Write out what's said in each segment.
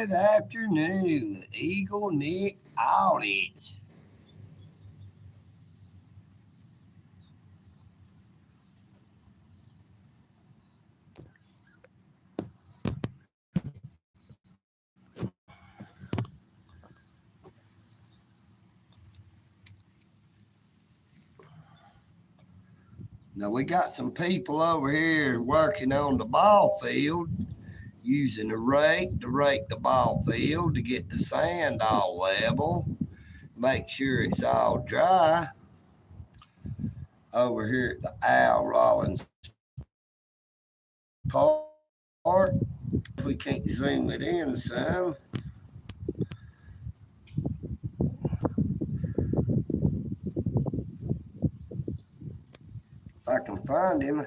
Good afternoon, EagleNick Audit. Now we got some people over here working on the ball field, using a rake to rake the ball field to get the sand all level, make sure it's all dry. Over here at the Al Rollins Park, we can't zoom it in some. If I can find him.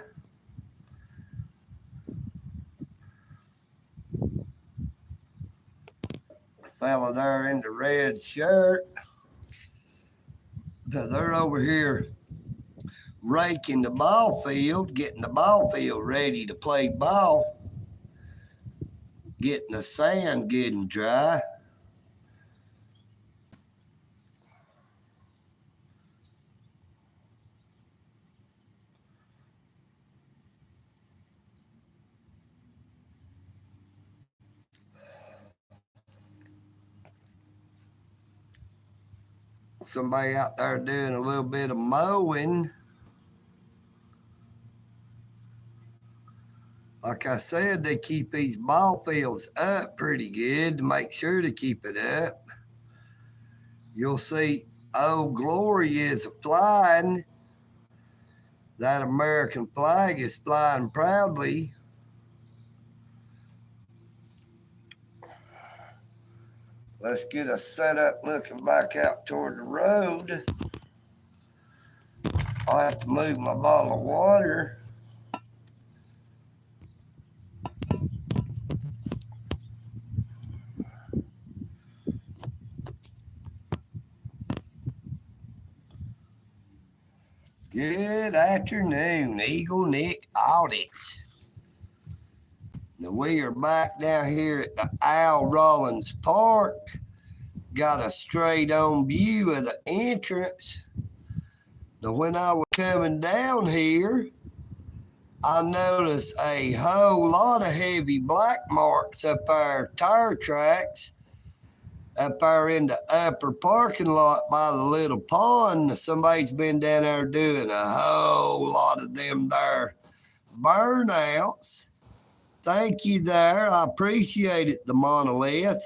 Fella there in the red shirt. They're over here raking the ball field, getting the ball field ready to play ball, getting the sand good and dry. Somebody out there doing a little bit of mowing. Like I said, they keep these ball fields up pretty good to make sure to keep it up. You'll see Old Glory is flying. That American flag is flying proudly. Let's get a setup looking back out toward the road. I'll have to move my bottle of water. Good afternoon, EagleNick Audits. Now we are back down here at the Al Rollins Park. Got a straight on view of the entrance. Now when I was coming down here, I noticed a whole lot of heavy black marks up our tire tracks up there in the upper parking lot by the little pond. Somebody's been down there doing a whole lot of them there burnouts. Thank you there. I appreciate it, the monolith.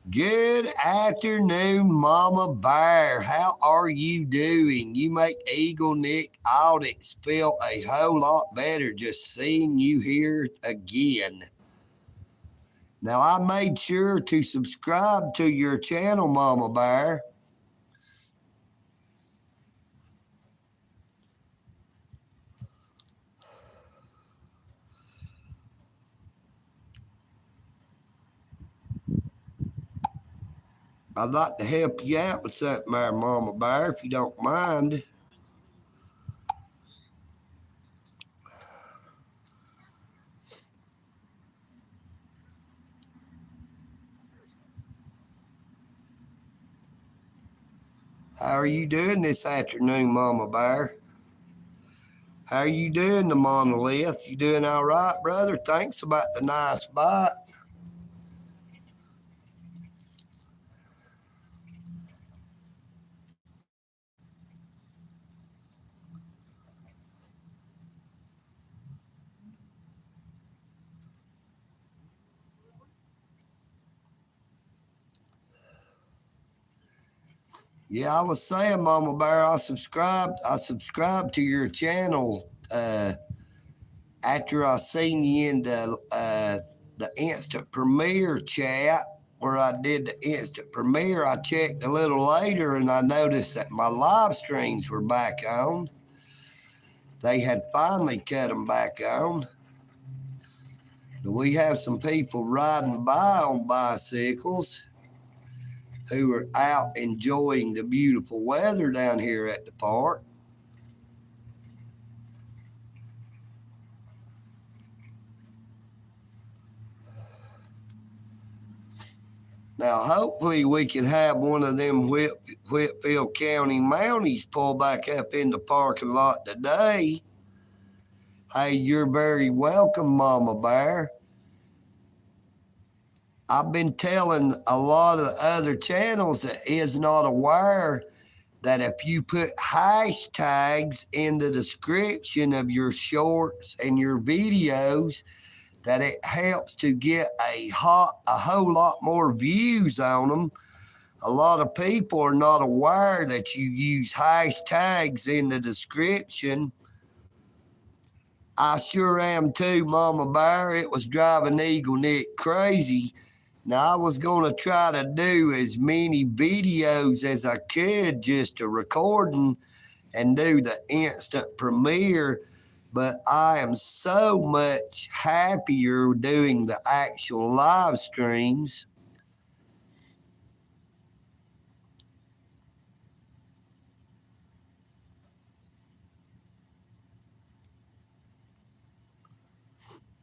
Good afternoon, Mama Bear. How are you doing? You make EagleNick Audits feel a whole lot better just seeing you here again. Now, I made sure to subscribe to your channel, Mama Bear. I'd like to help you out with something there, Mama Bear, if you don't mind. How are you doing this afternoon, Mama Bear? How are you doing, the monolith? You doing all right, brother? Thanks about the nice bite. Yeah, I was saying, Mama Bear, I subscribed to your channel after I seen you in the instant premiere chat where I did the instant premiere. I checked a little later and I noticed that my live streams were back on. They had finally cut them back on. We have some people riding by on bicycles who are out enjoying the beautiful weather down here at the park. Now, hopefully we can have one of them Whitfield County Mounties pull back up in the parking lot today. Hey, you're very welcome, Mama Bear. I've been telling a lot of the other channels that is not aware that if you put hashtags in the description of your shorts and your videos, that it helps to get a whole lot more views on them. A lot of people are not aware that you use hashtags in the description. I sure am too, Mama Bear. It was driving EagleNick crazy. Now, I was going to try to do as many videos as I could, just a recording and do the instant premiere, but I am so much happier doing the actual live streams.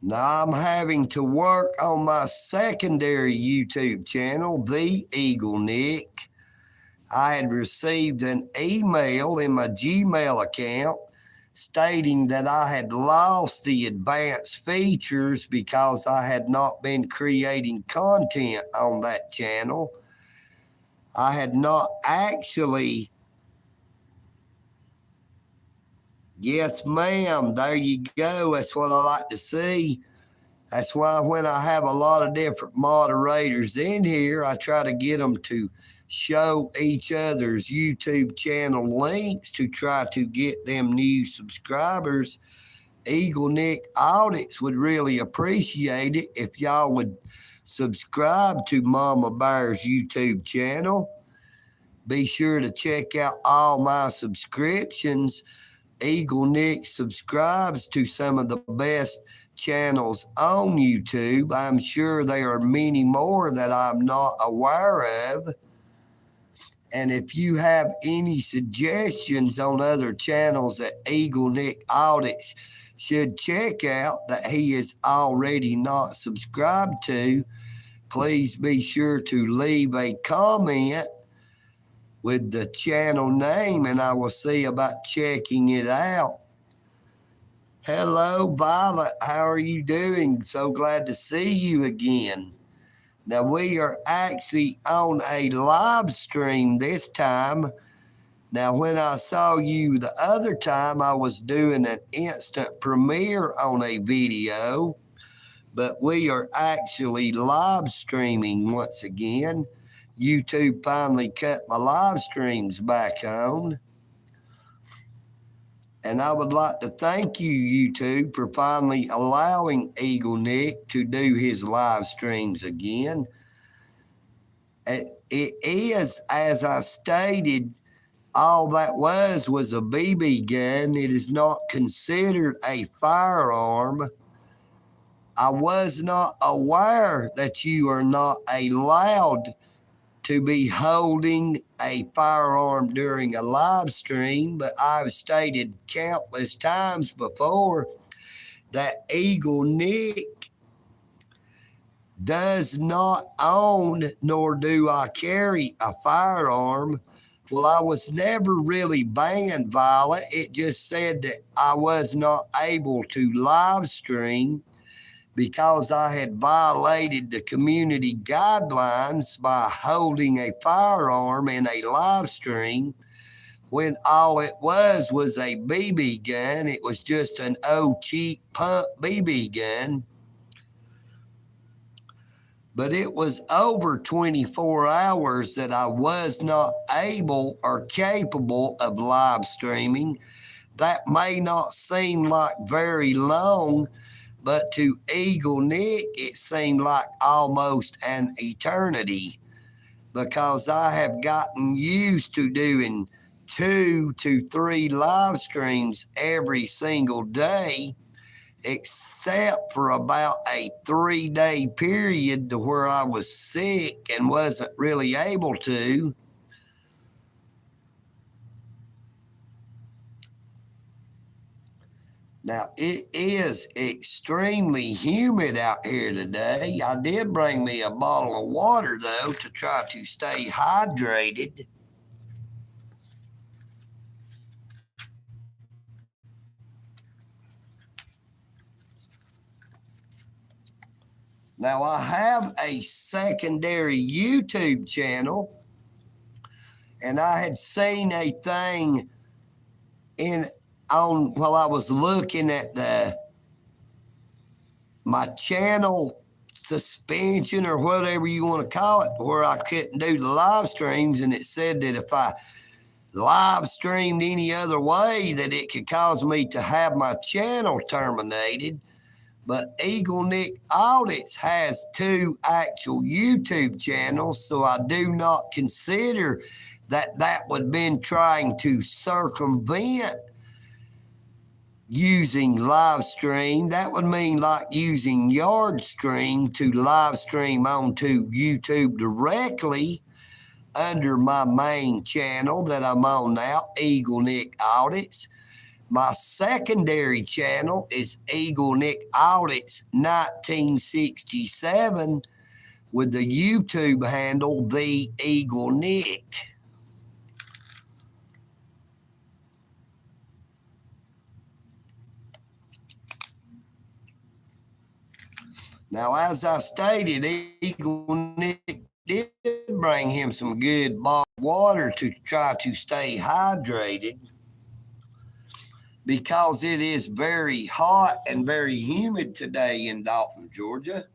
Now I'm having to work on my secondary YouTube channel, The EagleNick. I had received an email in my Gmail account stating that I had lost the advanced features because I had not been creating content on that channel. I had not actually... Yes, ma'am. There you go. That's what I like to see. That's why when I have a lot of different moderators in here, I try to get them to show each other's YouTube channel links to try to get them new subscribers. EagleNick Audits would really appreciate it if y'all would subscribe to Mama Bear's YouTube channel. Be sure to check out all my subscriptions. EagleNick subscribes to some of the best channels on YouTube. I'm sure there are many more that I'm not aware of. And if you have any suggestions on other channels that EagleNick Audits should check out that he is already not subscribed to, please be sure to leave a comment with the channel name, and I will see about checking it out. Hello, Violet. How are you doing? So glad to see you again. Now, we are actually on a live stream this time. Now, when I saw you the other time, I was doing an instant premiere on a video, but we are actually live streaming once again. YouTube finally cut my live streams back on. And I would like to thank you, YouTube, for finally allowing EagleNick to do his live streams again. It is, as I stated, all that was a BB gun. It is not considered a firearm. I was not aware that you are not allowed to be holding a firearm during a live stream, but I've stated countless times before that EagleNick does not own, nor do I carry a firearm. Well, I was never really banned, Violet. It just said that I was not able to live stream because I had violated the community guidelines by holding a firearm in a live stream, when all it was a BB gun. It was just an old cheap pump BB gun. But it was over 24 hours that I was not able or capable of live streaming. That may not seem like very long, but to EagleNick, it seemed like almost an eternity, because I have gotten used to doing 2 to 3 live streams every single day, except for about a 3-day period to where I was sick and wasn't really able to. Now, it is extremely humid out here today. I did bring me a bottle of water, though, to try to stay hydrated. Now, I have a secondary YouTube channel, and I had seen a thing while I was looking at my channel suspension or whatever you want to call it, where I couldn't do the live streams, and it said that if I live streamed any other way, that it could cause me to have my channel terminated. But EagleNick Audits has 2 actual YouTube channels, so I do not consider that would have been trying to circumvent using live stream. That would mean like using Yard Stream to live stream onto YouTube directly under my main channel that I'm on now, EagleNick Audits. My secondary channel is EagleNick Audits 1967 with the YouTube handle The EagleNick. Now, as I stated, EagleNick did bring him some good bottled water to try to stay hydrated, because it is very hot and very humid today in Dalton, Georgia.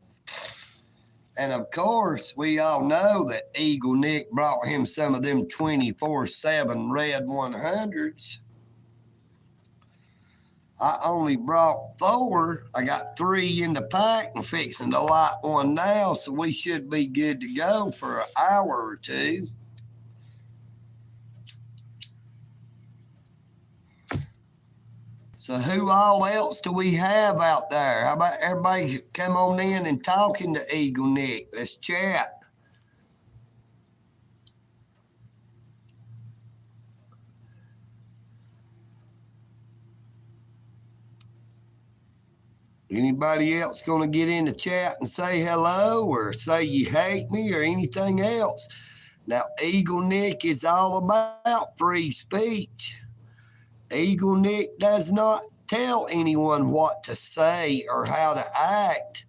And of course, we all know that EagleNick brought him some of them 24/7 red 100s. I only brought 4. I got 3 in the pack and fixing to light one now, so we should be good to go for an hour or 2. So who all else do we have out there? How about everybody come on in and talking to EagleNick? Let's chat. Anybody else going to get in the chat and say hello or say you hate me or anything else? Now, EagleNick is all about free speech. EagleNick does not tell anyone what to say or how to act.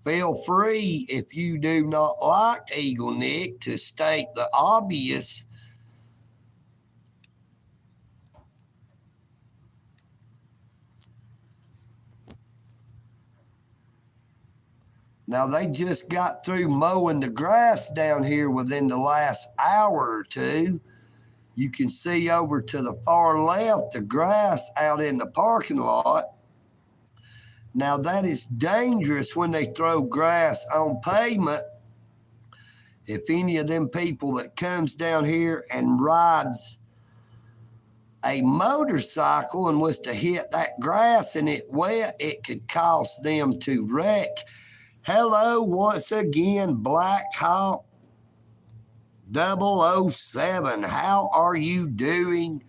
Feel free, if you do not like EagleNick, to state the obvious. Now, they just got through mowing the grass down here within the last hour or 2. You can see over to the far left the grass out in the parking lot. Now, that is dangerous when they throw grass on pavement. If any of them people that comes down here and rides a motorcycle and was to hit that grass and it wet, it could cause them to wreck. Hello once again, Black Hawk 007. How are you doing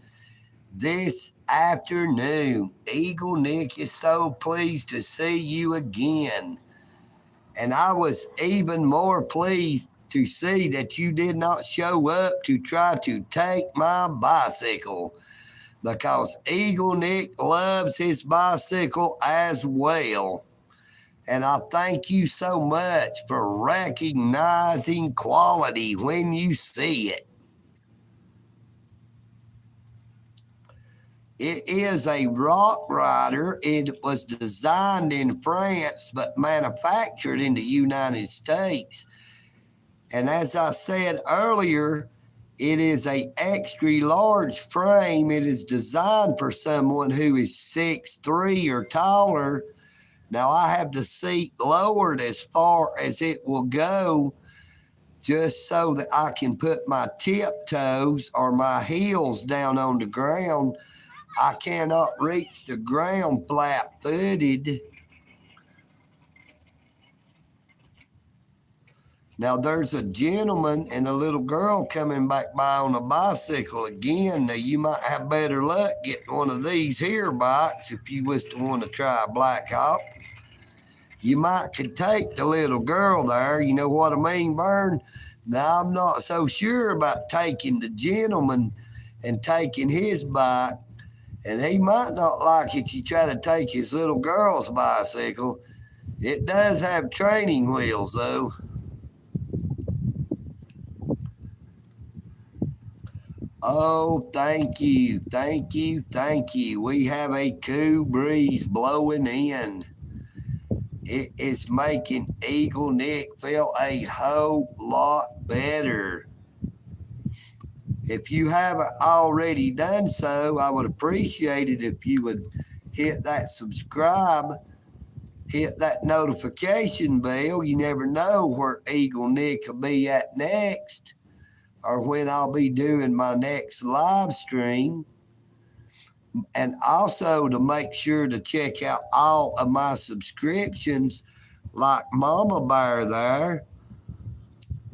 this afternoon? EagleNick is so pleased to see you again. And I was even more pleased to see that you did not show up to try to take my bicycle, because EagleNick loves his bicycle as well. And I thank you so much for recognizing quality when you see it. It is a rock rider. It was designed in France but manufactured in the United States. And as I said earlier, it is an extra large frame. It is designed for someone who is 6'3" or taller. Now, I have the seat lowered as far as it will go, just so that I can put my tiptoes or my heels down on the ground. I cannot reach the ground flat-footed. Now there's a gentleman and a little girl coming back by on a bicycle again. Now you might have better luck getting one of these here bikes if you was to want to try a Black Hawk. You might could take the little girl there, you know what I mean, Vern? Now I'm not so sure about taking the gentleman and taking his bike, and he might not like it you try to take his little girl's bicycle. It does have training wheels though. Oh, thank you, thank you, thank you. We have a cool breeze blowing in. It is making EagleNick feel a whole lot better. If you haven't already done so, I would appreciate it if you would hit that subscribe, hit that notification bell. You never know where EagleNick will be at next, or when I'll be doing my next live stream. And also to make sure to check out all of my subscriptions, like Mama Bear there.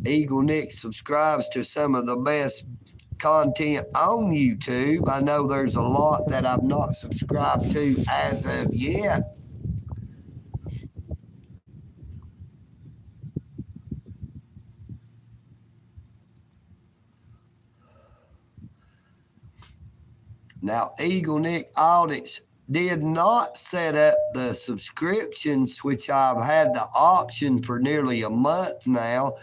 EagleNick subscribes to some of the best content on YouTube. I know there's a lot that I've not subscribed to as of yet. Now, EagleNick Audits did not set up the subscriptions, which I've had the option for nearly a month now,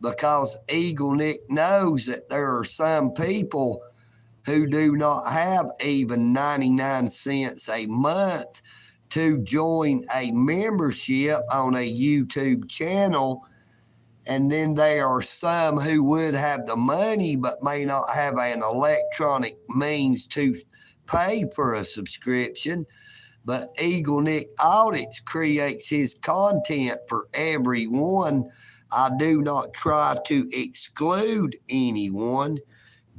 because EagleNick knows that there are some people who do not have even 99 cents a month to join a membership on a YouTube channel. And then there are some who would have the money but may not have an electronic means to pay for a subscription. But EagleNick Audits creates his content for everyone. I do not try to exclude anyone.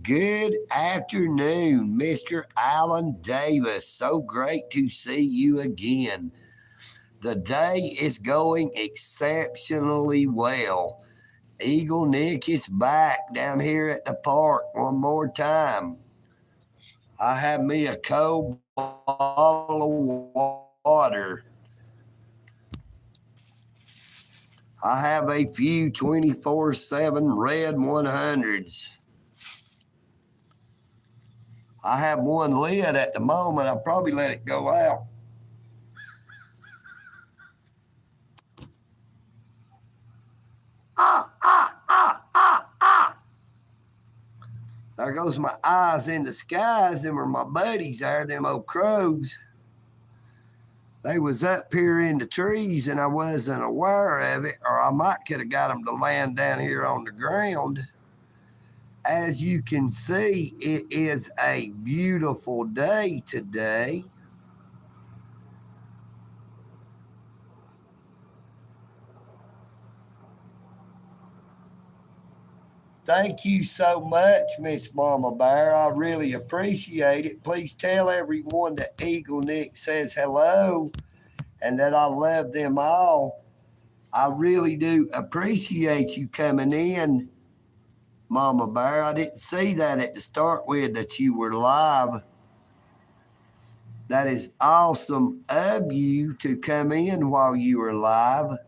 Good afternoon, Mr. Alan Davis. So great to see you again. The day is going exceptionally well. EagleNick is back down here at the park one more time. I have me a cold bottle of water. I have a few 24/7 red 100s. I have one lid at the moment. I'll probably let it go out. There goes my eyes in the skies. Them were my buddies there, them old crows. They was up here in the trees and I wasn't aware of it, or I might could have got them to land down here on the ground. As you can see, it is a beautiful day today. Thank you so much, Miss Mama Bear. I really appreciate it. Please tell everyone that EagleNick says hello and that I love them all. I really do appreciate you coming in, Mama Bear. I didn't see that at the start with that you were live. That is awesome of you to come in while you were live.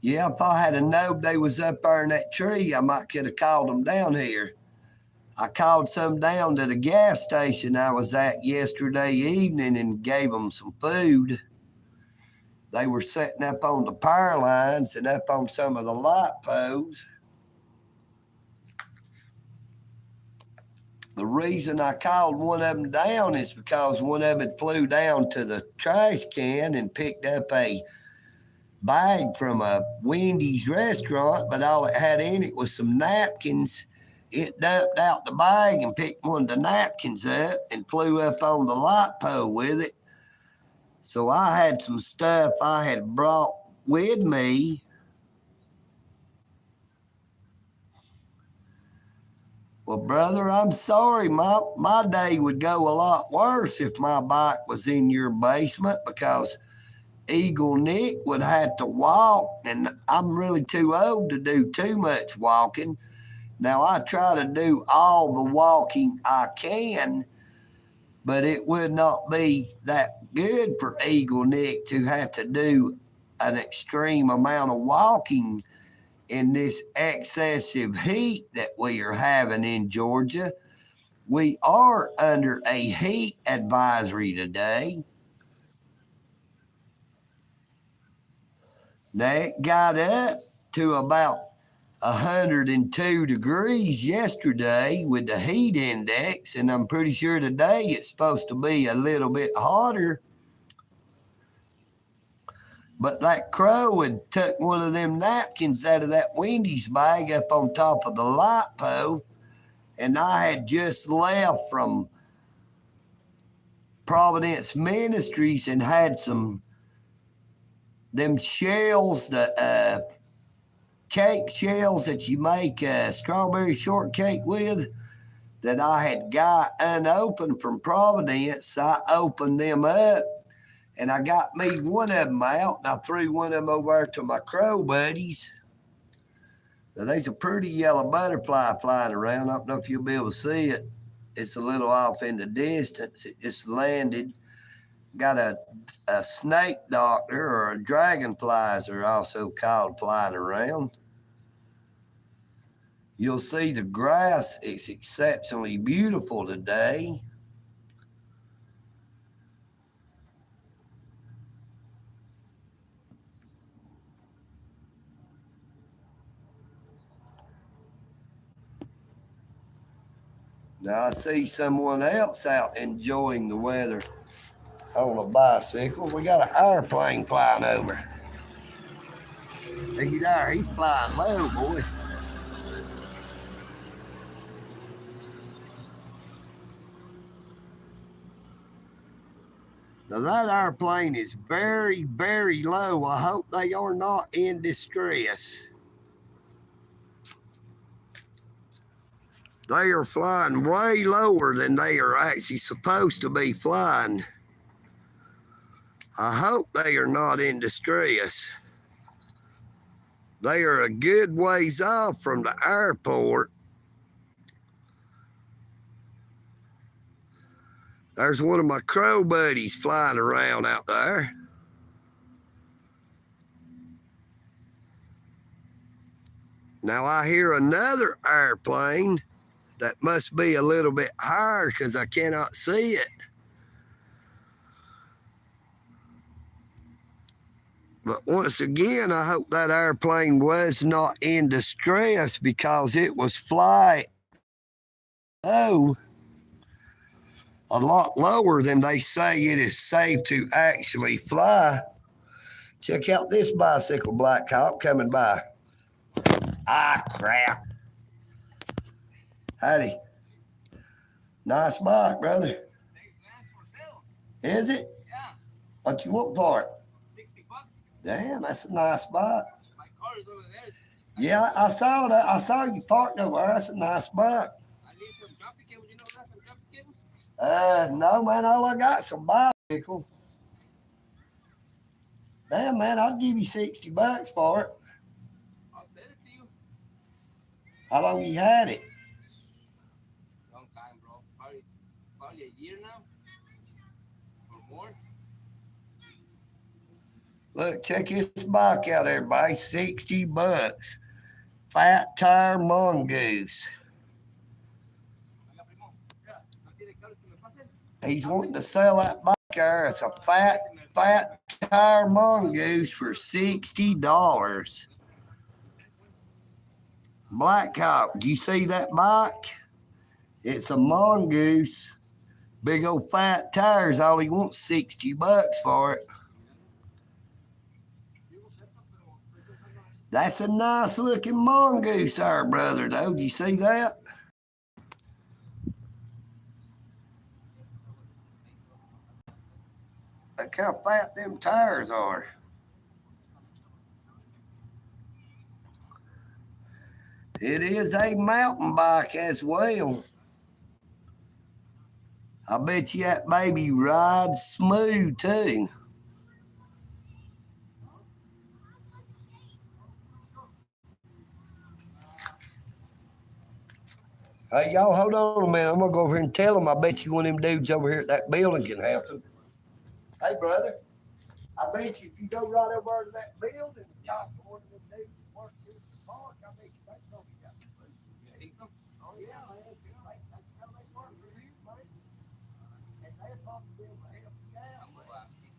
Yeah, if I had known they was up there in that tree, I might could have called them down here. I called some down to the gas station I was at yesterday evening and gave them some food. They were setting up on the power lines and up on some of the light poles. The reason I called one of them down is because one of them had flew down to the trash can and picked up a bag from a Wendy's restaurant, but all it had in it was some napkins. It dumped out the bag and picked one of the napkins up and flew up on the light pole with it. So I had some stuff I had brought with me. Well, brother, I'm sorry. My day would go a lot worse if my bike was in your basement because EagleNick would have to walk, and I'm really too old to do too much walking. Now, I try to do all the walking I can, but it would not be that good for EagleNick to have to do an extreme amount of walking in this excessive heat that we are having in Georgia. We are under a heat advisory today. Now, it got up to about 102 degrees yesterday with the heat index, and I'm pretty sure today it's supposed to be a little bit hotter. But that crow had took one of them napkins out of that Wendy's bag up on top of the light pole, and I had just left from Providence Ministries and had them shells, the cake shells that you make strawberry shortcake with, that I had got unopened from Providence. I opened them up, and I got me one of them out, and I threw one of them over to my crow buddies. Now, there's a pretty yellow butterfly flying around. I don't know if you'll be able to see it. It's a little off in the distance. It just landed. Got a snake doctor, or a dragonflies are also called, flying around. You'll see the grass is exceptionally beautiful today. Now I see someone else out enjoying the weather on a bicycle. We got an airplane flying over. Look there, he's flying low, boy. Now that airplane is very, very low. I hope they are not in distress. They are flying way lower than they are actually supposed to be flying. I hope they are not in distress. They are a good ways off from the airport. There's one of my crow buddies flying around out there. Now I hear another airplane that must be a little bit higher because I cannot see it. But once again, I hope that airplane was not in distress because it was flying low, a lot lower than they say it is safe to actually fly. Check out this bicycle, Black Hawk, coming by. Ah, crap. Howdy. Nice bike, brother. Is it? Yeah. What you want for it? $60. Damn, that's a nice bike. My car is over there. Yeah, I saw that. I saw you parked over there. That's a nice bike. I need some jumping cables. You know that, some jumping cables? No, man, all I got is some bicycle. Damn, man, I'll give you $60 for it. I'll send it to you. How long you had it? Long time, bro. Probably a year now. Or more. Look, check this bike out, everybody. $60. Fat Tire Mongoose. He's wanting to sell that bike there. It's a fat Tire Mongoose for $60. Black Hawk, do you see that bike? It's a Mongoose. Big old fat tires. All he wants $60 for it. That's a nice looking mongoose there, brother, though. Do you see that? Look how fat them tires are. It is a mountain bike as well. I bet you that baby rides smooth too. Hey, y'all, hold on a minute. I'm going to go over here and tell them. I bet you one of them dudes over here at that building can help them. Hey, brother, I bet you if you go right over to that building, y'all, one of them dudes that works here at the park, I bet you they probably got some food. You think so? Oh, yeah, man. That's how they work for here, man. And they'll probably be able to help you out.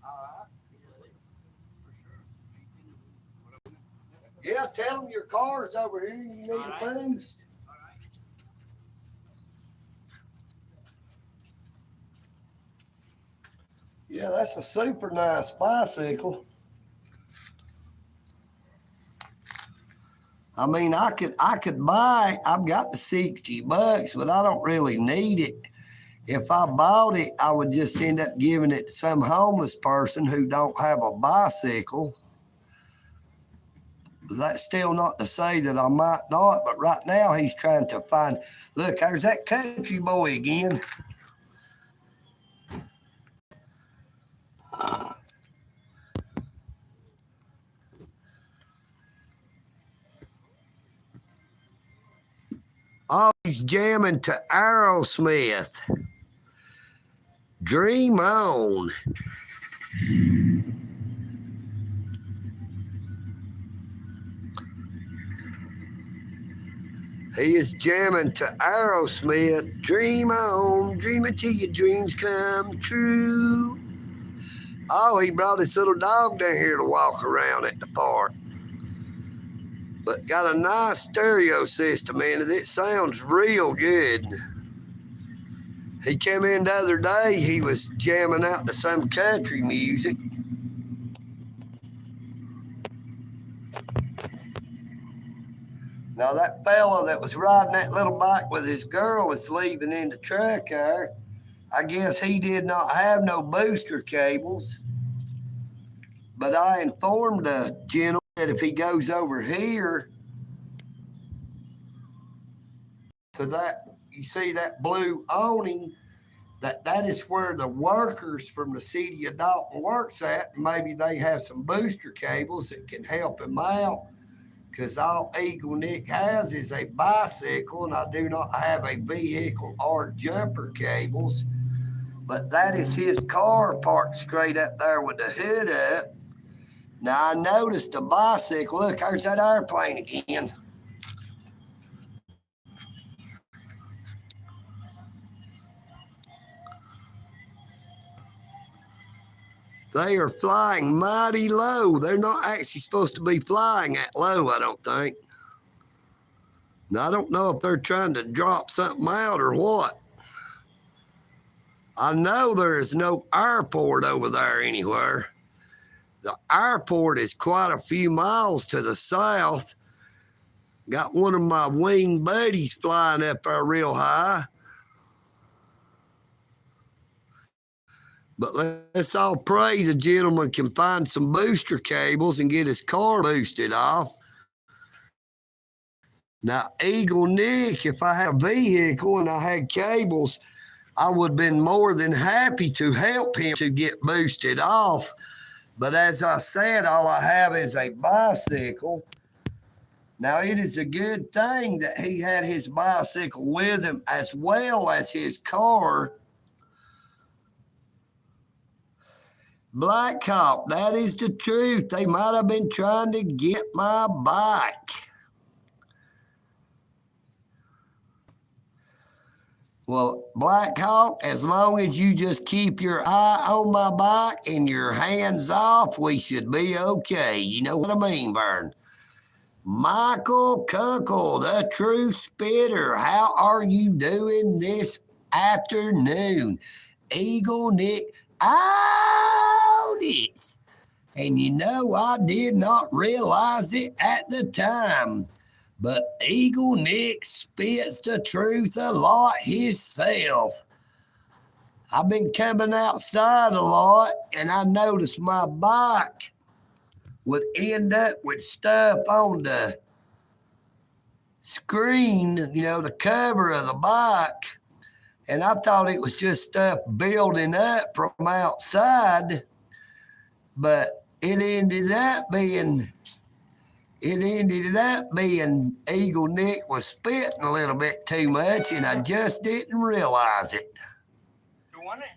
All right. Yeah, tell them your car's over here. You need a boost. Yeah, that's a super nice bicycle. I mean, I could buy, I've got the $60, but I don't really need it. If I bought it, I would just end up giving it to some homeless person who don't have a bicycle. But that's still not to say that I might not, but right now he's trying to find, look, there's that country boy again. Oh, he's jamming to Aerosmith. Dream on. He is jamming to Aerosmith. Dream on, dream until your dreams come true. Oh, he brought his little dog down here to walk around at the park. But got a nice stereo system in it. It sounds real good. He came in the other day, he was jamming out to some country music. Now that fella that was riding that little bike with his girl is leaving in the truck there. I guess he did not have no booster cables. But I informed the gentleman that if he goes over here to that, you see that blue awning, that is where the workers from the city of Dalton works at. Maybe they have some booster cables that can help him out, because all EagleNick has is a bicycle, and I do not have a vehicle or jumper cables. But that is his car parked straight up there with the hood up. Now, I noticed the bicycle. Look, there's that airplane again. They are flying mighty low. They're not actually supposed to be flying that low, I don't think. Now, I don't know if they're trying to drop something out or what. I know there is no airport over there anywhere. The airport is quite a few miles to the south. Got one of my wing buddies flying up there real high. But let's all pray the gentleman can find some booster cables and get his car boosted off. Now, EagleNick, if I had a vehicle and I had cables, I would have been more than happy to help him to get boosted off. But as I said, all I have is a bicycle. Now, it is a good thing that he had his bicycle with him as well as his car. Black Hawk, that is the truth. They might have been trying to get my bike. Well, Black Hawk, as long as you just keep your eye on my bike and your hands off, we should be okay. You know what I mean, Vern? Michael Kunkel, the true spitter. How are you doing this afternoon? EagleNick audits. And you know, I did not realize it at the time. But EagleNick spits the truth a lot himself. I've been coming outside a lot, and I noticed my bike would end up with stuff on the screen, the cover of the bike, and I thought it was just stuff building up from outside, but it ended up being EagleNick was spitting a little bit too much, and I just didn't realize it. You want it?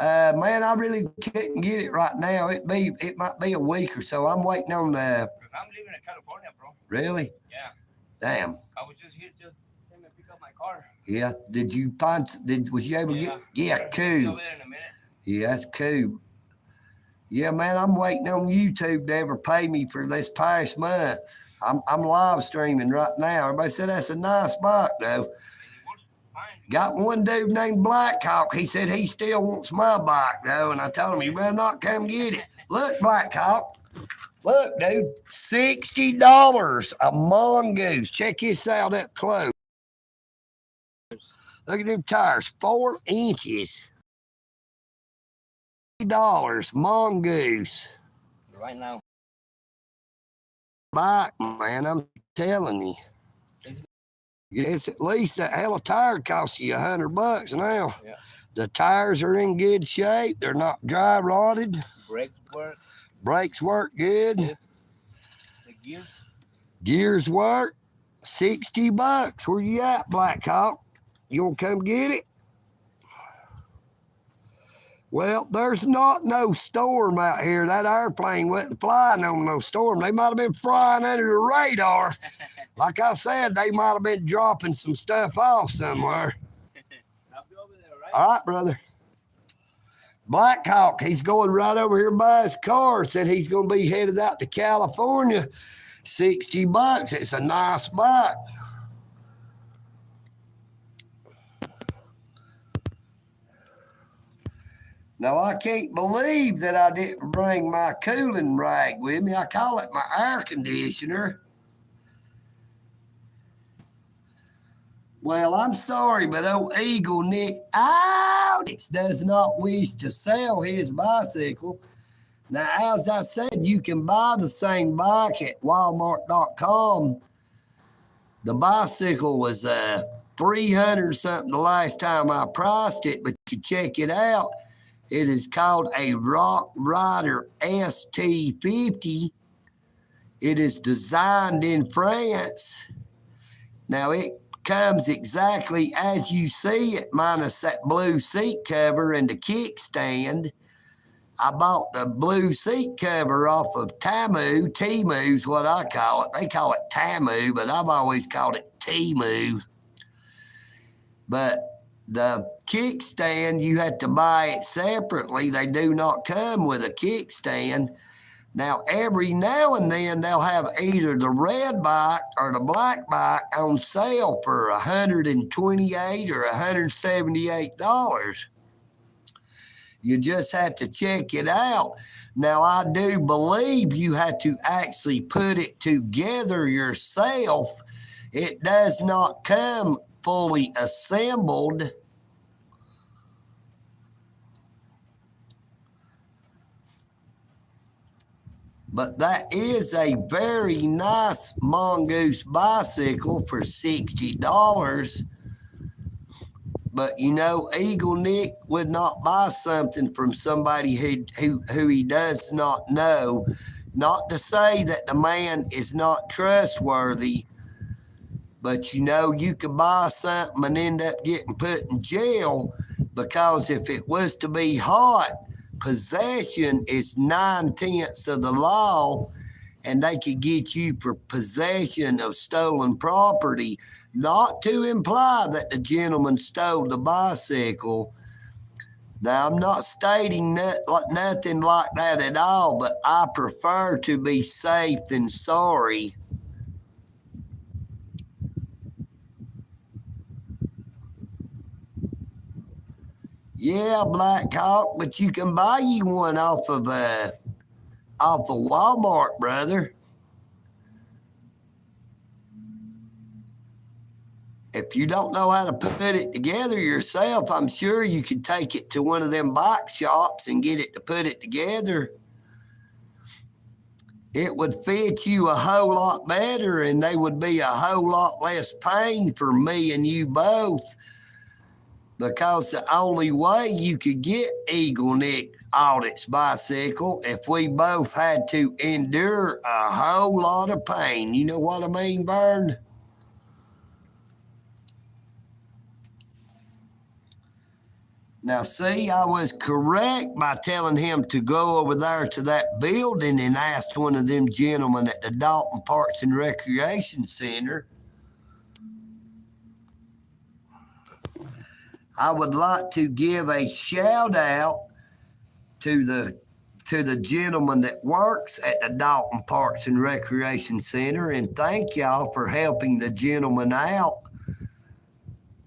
Man, I really couldn't get it right now. It might be a week or so. I'm waiting on the. Because I'm living in California, bro. Really? Yeah. Damn. I was just here to came and pick up my car. Yeah. Did you find? Was you able to get? Yeah, cool. Over there in a minute. Yeah, that's cool. Yeah, man, I'm waiting on YouTube to ever pay me for this past month. I'm live streaming right now. Everybody said that's a nice bike, though. Got one dude named Blackhawk. He said he still wants my bike, though, and I told him he better not come get it. Look, Blackhawk. Look, dude, $60 a mongoose. Check this out up close. Look at them tires, 4 inches. $60 mongoose. Right now. Bike, man, I'm telling you. It's at least a hell of a tire costs you $100 now. Yeah. The tires are in good shape. They're not dry rotted. Brakes work good. The Gears work. $60. Where you at, Blackhawk? You gonna come get it? Well, there's not no storm out here. That airplane wasn't flying on no storm. They might have been flying under the radar. Like I said, they might have been dropping some stuff off somewhere. I'll be over there, right? All right, brother. Blackhawk, he's going right over here by his car. Said he's going to be headed out to California. $60. It's a nice bike. Now, I can't believe that I didn't bring my cooling rag with me. I call it my air conditioner. Well, I'm sorry, but old EagleNick Audits does not wish to sell his bicycle. Now, as I said, you can buy the same bike at Walmart.com. The bicycle was $300 something the last time I priced it, but you check it out. It is called a Rock Rider ST50. It is designed in France. Now, it comes exactly as you see it, minus that blue seat cover and the kickstand. I bought the blue seat cover off of Temu. Temu's what I call it. They call it Tamu, but I've always called it Temu. But the kickstand, you have to buy it separately. They do not come with a kickstand. Now, every now and then, they'll have either the red bike or the black bike on sale for $128 or $178. You just have to check it out. Now, I do believe you have to actually put it together yourself. It does not come fully assembled. But that is a very nice mongoose bicycle for $60. But EagleNick would not buy something from somebody who he does not know. Not to say that the man is not trustworthy, but you could buy something and end up getting put in jail, because if it was to be hot, possession is 9/10 of the law, and they could get you for possession of stolen property. Not to imply that the gentleman stole the bicycle. Now, I'm not stating nothing like that at all, but I prefer to be safe than sorry. Yeah, Blackhawk, but you can buy you one off of Walmart, brother. If you don't know how to put it together yourself, I'm sure you could take it to one of them bike shops and get it to put it together. it would fit you a whole lot better, and they would be a whole lot less pain for me and you both, because the only way you could get EagleNick Audit's bicycle if we both had to endure a whole lot of pain. You know what I mean, Vern? Now, see, I was correct by telling him to go over there to that building and ask one of them gentlemen at the Dalton Parks and Recreation Center. I would like to give a shout out to the gentleman that works at the Dalton Parks and Recreation Center, and thank y'all for helping the gentleman out,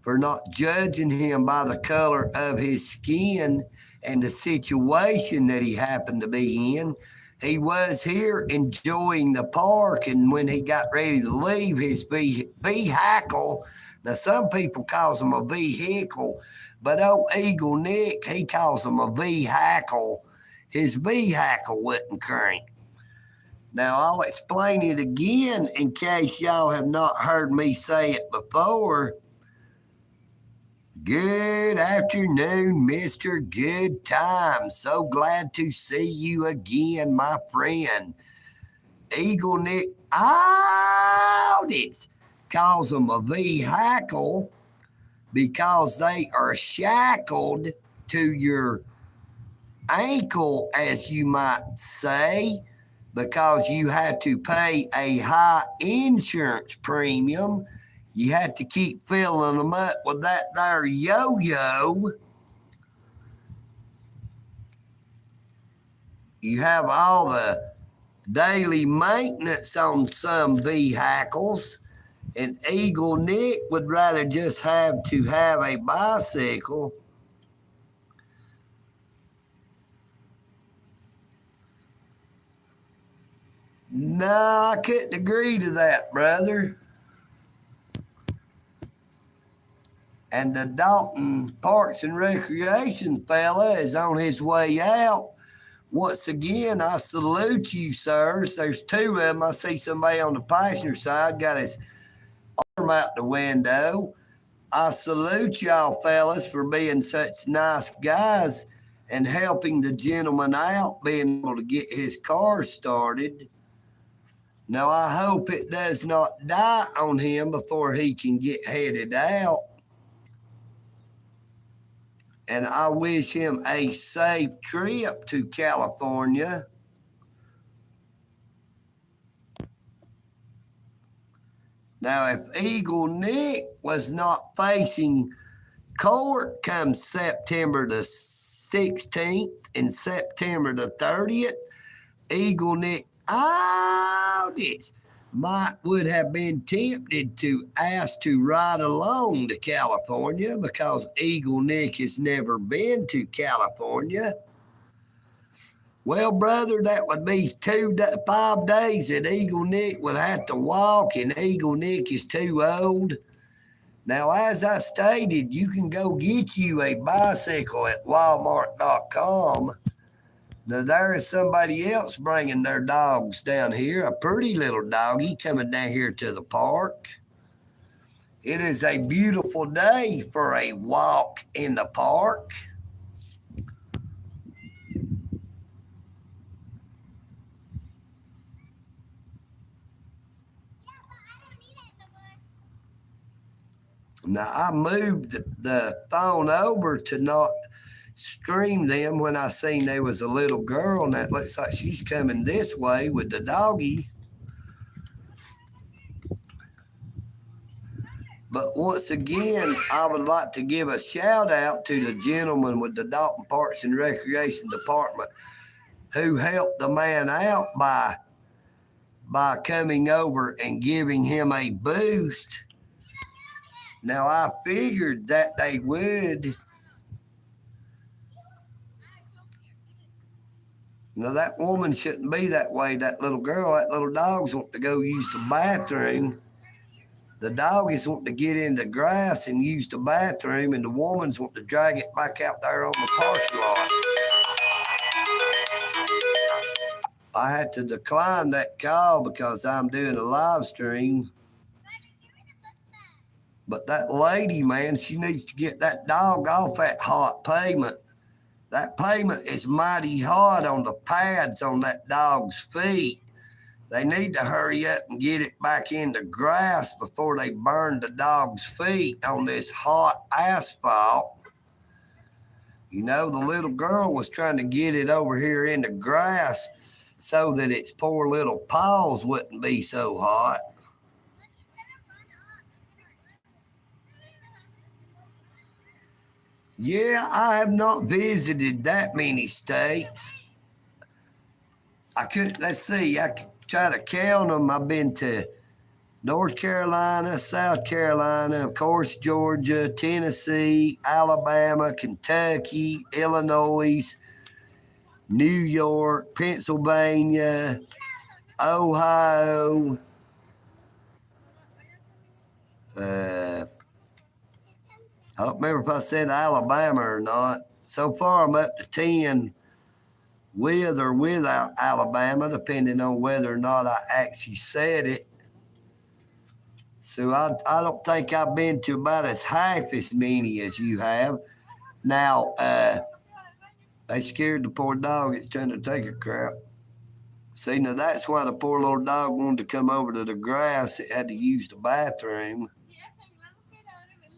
for not judging him by the color of his skin and the situation that he happened to be in. He was here enjoying the park, and when he got ready to leave, his vehicle, now some people calls him a vehicle, but old EagleNick, he calls him a vehicle. His vehicle wouldn't crank. Now, I'll explain it again in case y'all have not heard me say it before. Good afternoon, Mr. Good Time. So glad to see you again, my friend. EagleNick Audits calls them a vehicle because they are shackled to your ankle, as you might say, because you have to pay a high insurance premium. You have to keep filling them up with that there yo-yo. You have all the daily maintenance on some vehicles, and EagleNick would rather just have to have a bicycle. No, I couldn't agree to that, brother. And the Dalton Parks and Recreation fella is on his way out. Once again, I salute you, sirs. There's two of them. I see somebody on the passenger side got his arm out the window. I salute y'all fellas for being such nice guys and helping the gentleman out, being able to get his car started. Now, I hope it does not die on him before he can get headed out. And I wish him a safe trip to California. Now, if EagleNick was not facing court come September the 16th and September the 30th, EagleNick Audits would have been tempted to ask to ride along to California, because EagleNick has never been to California. Well, brother, that would be 5 days that EagleNick would have to walk, and EagleNick is too old. Now, as I stated, you can go get you a bicycle at Walmart.com. Now, there is somebody else bringing their dogs down here, a pretty little doggy coming down here to the park. It is a beautiful day for a walk in the park. Now, I moved the phone over to not stream them when I seen there was a little girl, and that looks like she's coming this way with the doggy. But once again, I would like to give a shout out to the gentleman with the Dalton Parks and Recreation Department who helped the man out by coming over and giving him a boost. Now, I figured that they would. Now, that woman shouldn't be that way. That little girl, that little dog's want to go use the bathroom. The doggies want to get in the grass and use the bathroom, and the woman's want to drag it back out there on the parking lot. I had to decline that call because I'm doing a live stream. But that lady, man, she needs to get that dog off that hot pavement. That pavement is mighty hard on the pads on that dog's feet. They need to hurry up and get it back into grass before they burn the dog's feet on this hot asphalt. You know, the little girl was trying to get it over here in the grass so that its poor little paws wouldn't be so hot. Yeah, I have not visited that many states. I could, let's see, I could try to count them. I've been to North Carolina, South Carolina, of course, Georgia, Tennessee, Alabama, Kentucky, Illinois, New York, Pennsylvania, Ohio, I don't remember if I said Alabama or not. So far, I'm up to 10 with or without Alabama, depending on whether or not I actually said it. So I don't think I've been to about half as many as you have. Now, they scared the poor dog. It's trying to take a crap. See, now that's why the poor little dog wanted to come over to the grass. It had to use the bathroom.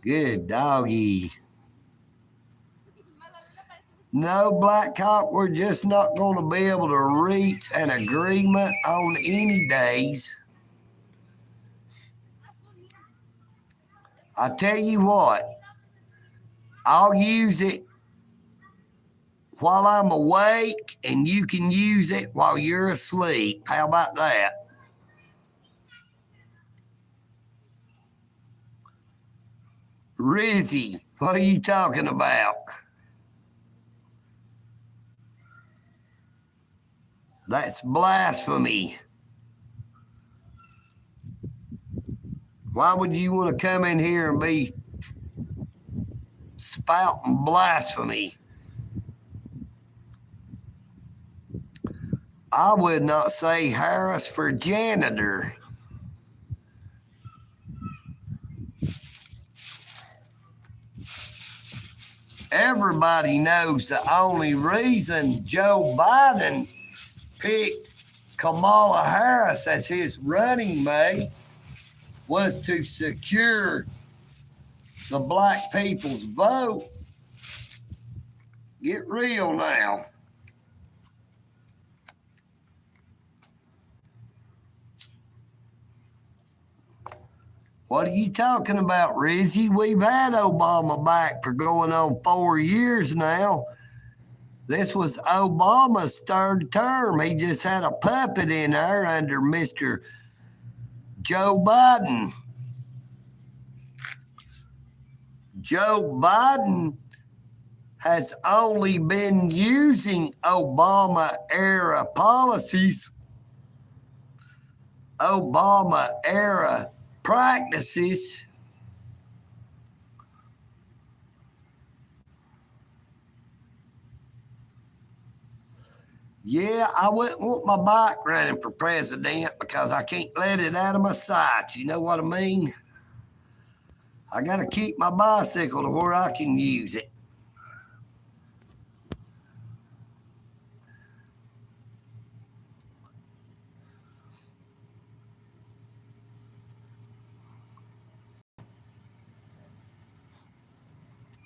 Good doggy. No, Black Hawk, we're just not going to be able to reach an agreement on any days. I tell you what, I'll use it while I'm awake, and you can use it while you're asleep. How about that? Rizzy, what are you talking about? That's blasphemy. Why would you want to come in here and be spouting blasphemy? I would not say Harris for janitor. Everybody knows the only reason Joe Biden picked Kamala Harris as his running mate was to secure the black people's vote. Get real now. What are you talking about, Rizzy? We've had Obama back for going on 4 years now. This was Obama's third term. He just had a puppet in there under Mr. Joe Biden. Joe Biden has only been using Obama-era policies, Obama-era practices. Yeah, I wouldn't want my bike running for president because I can't let it out of my sight. You know what I mean? I got to keep my bicycle to where I can use it.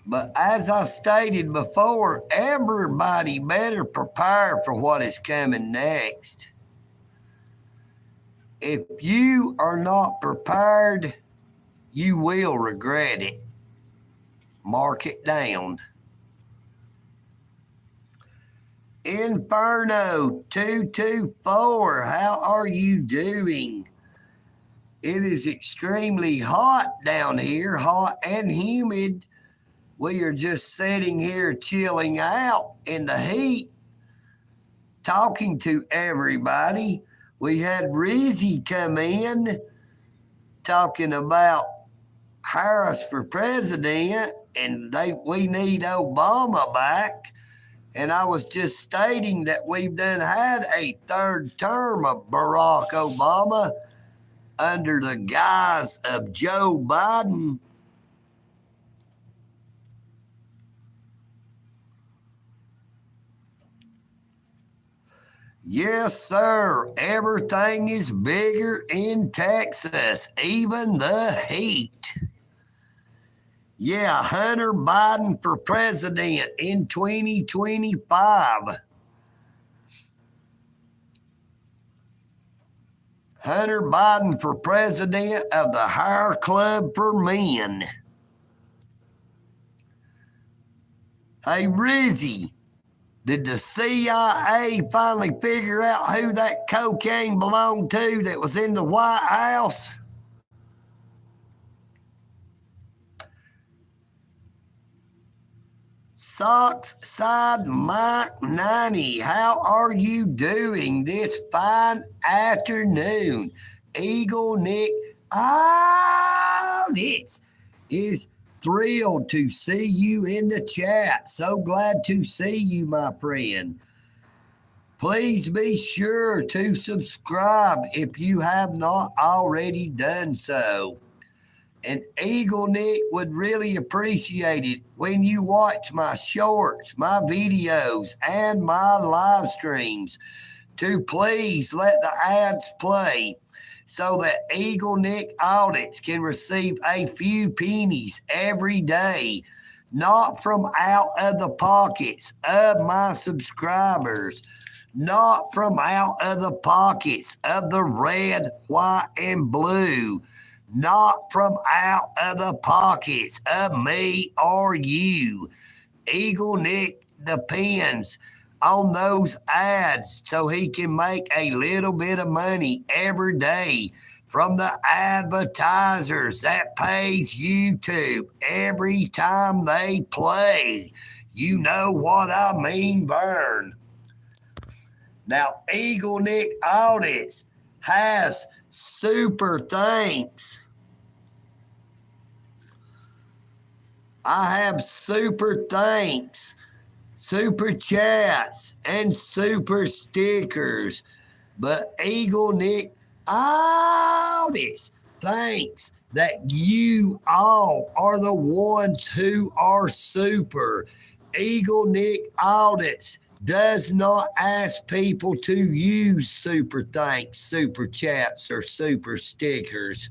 But as I stated before, everybody better prepare for what is coming next. If you are not prepared, you will regret it. Mark it down. Inferno 224, how are you doing? It is extremely hot down here, hot and humid. We are just sitting here chilling out in the heat, talking to everybody. We had Rizzy come in talking about Harris for president, and we need Obama back. And I was just stating that we've done had a third term of Barack Obama under the guise of Joe Biden. Yes, sir. Everything is bigger in Texas, even the heat. Yeah, Hunter Biden for president in 2025. Hunter Biden for president of the Hire Club for Men. Hey, Rizzy, did the CIA finally figure out who that cocaine belonged to that was in the White House? Socks Side Mike 90, how are you doing this fine afternoon? EagleNick Audits is thrilled to see you in the chat. So glad to see you, my friend. Please be sure to subscribe if you have not already done so. And EagleNick would really appreciate it when you watch my shorts, my videos, and my live streams to please let the ads play so that EagleNick Audits can receive a few pennies every day, not from out of the pockets of my subscribers, not from out of the pockets of the red, white, and blue, not from out of the pockets of me or you. EagleNick depends on those ads so he can make a little bit of money every day from the advertisers that pays YouTube every time they play. You know what I mean, Vern. Now, EagleNick Audits has super thanks. I have super thanks, super chats, and super stickers. But EagleNick Audits thanks that you all are the ones who are super. EagleNick Audits does not ask people to use super thanks, super chats, or super stickers.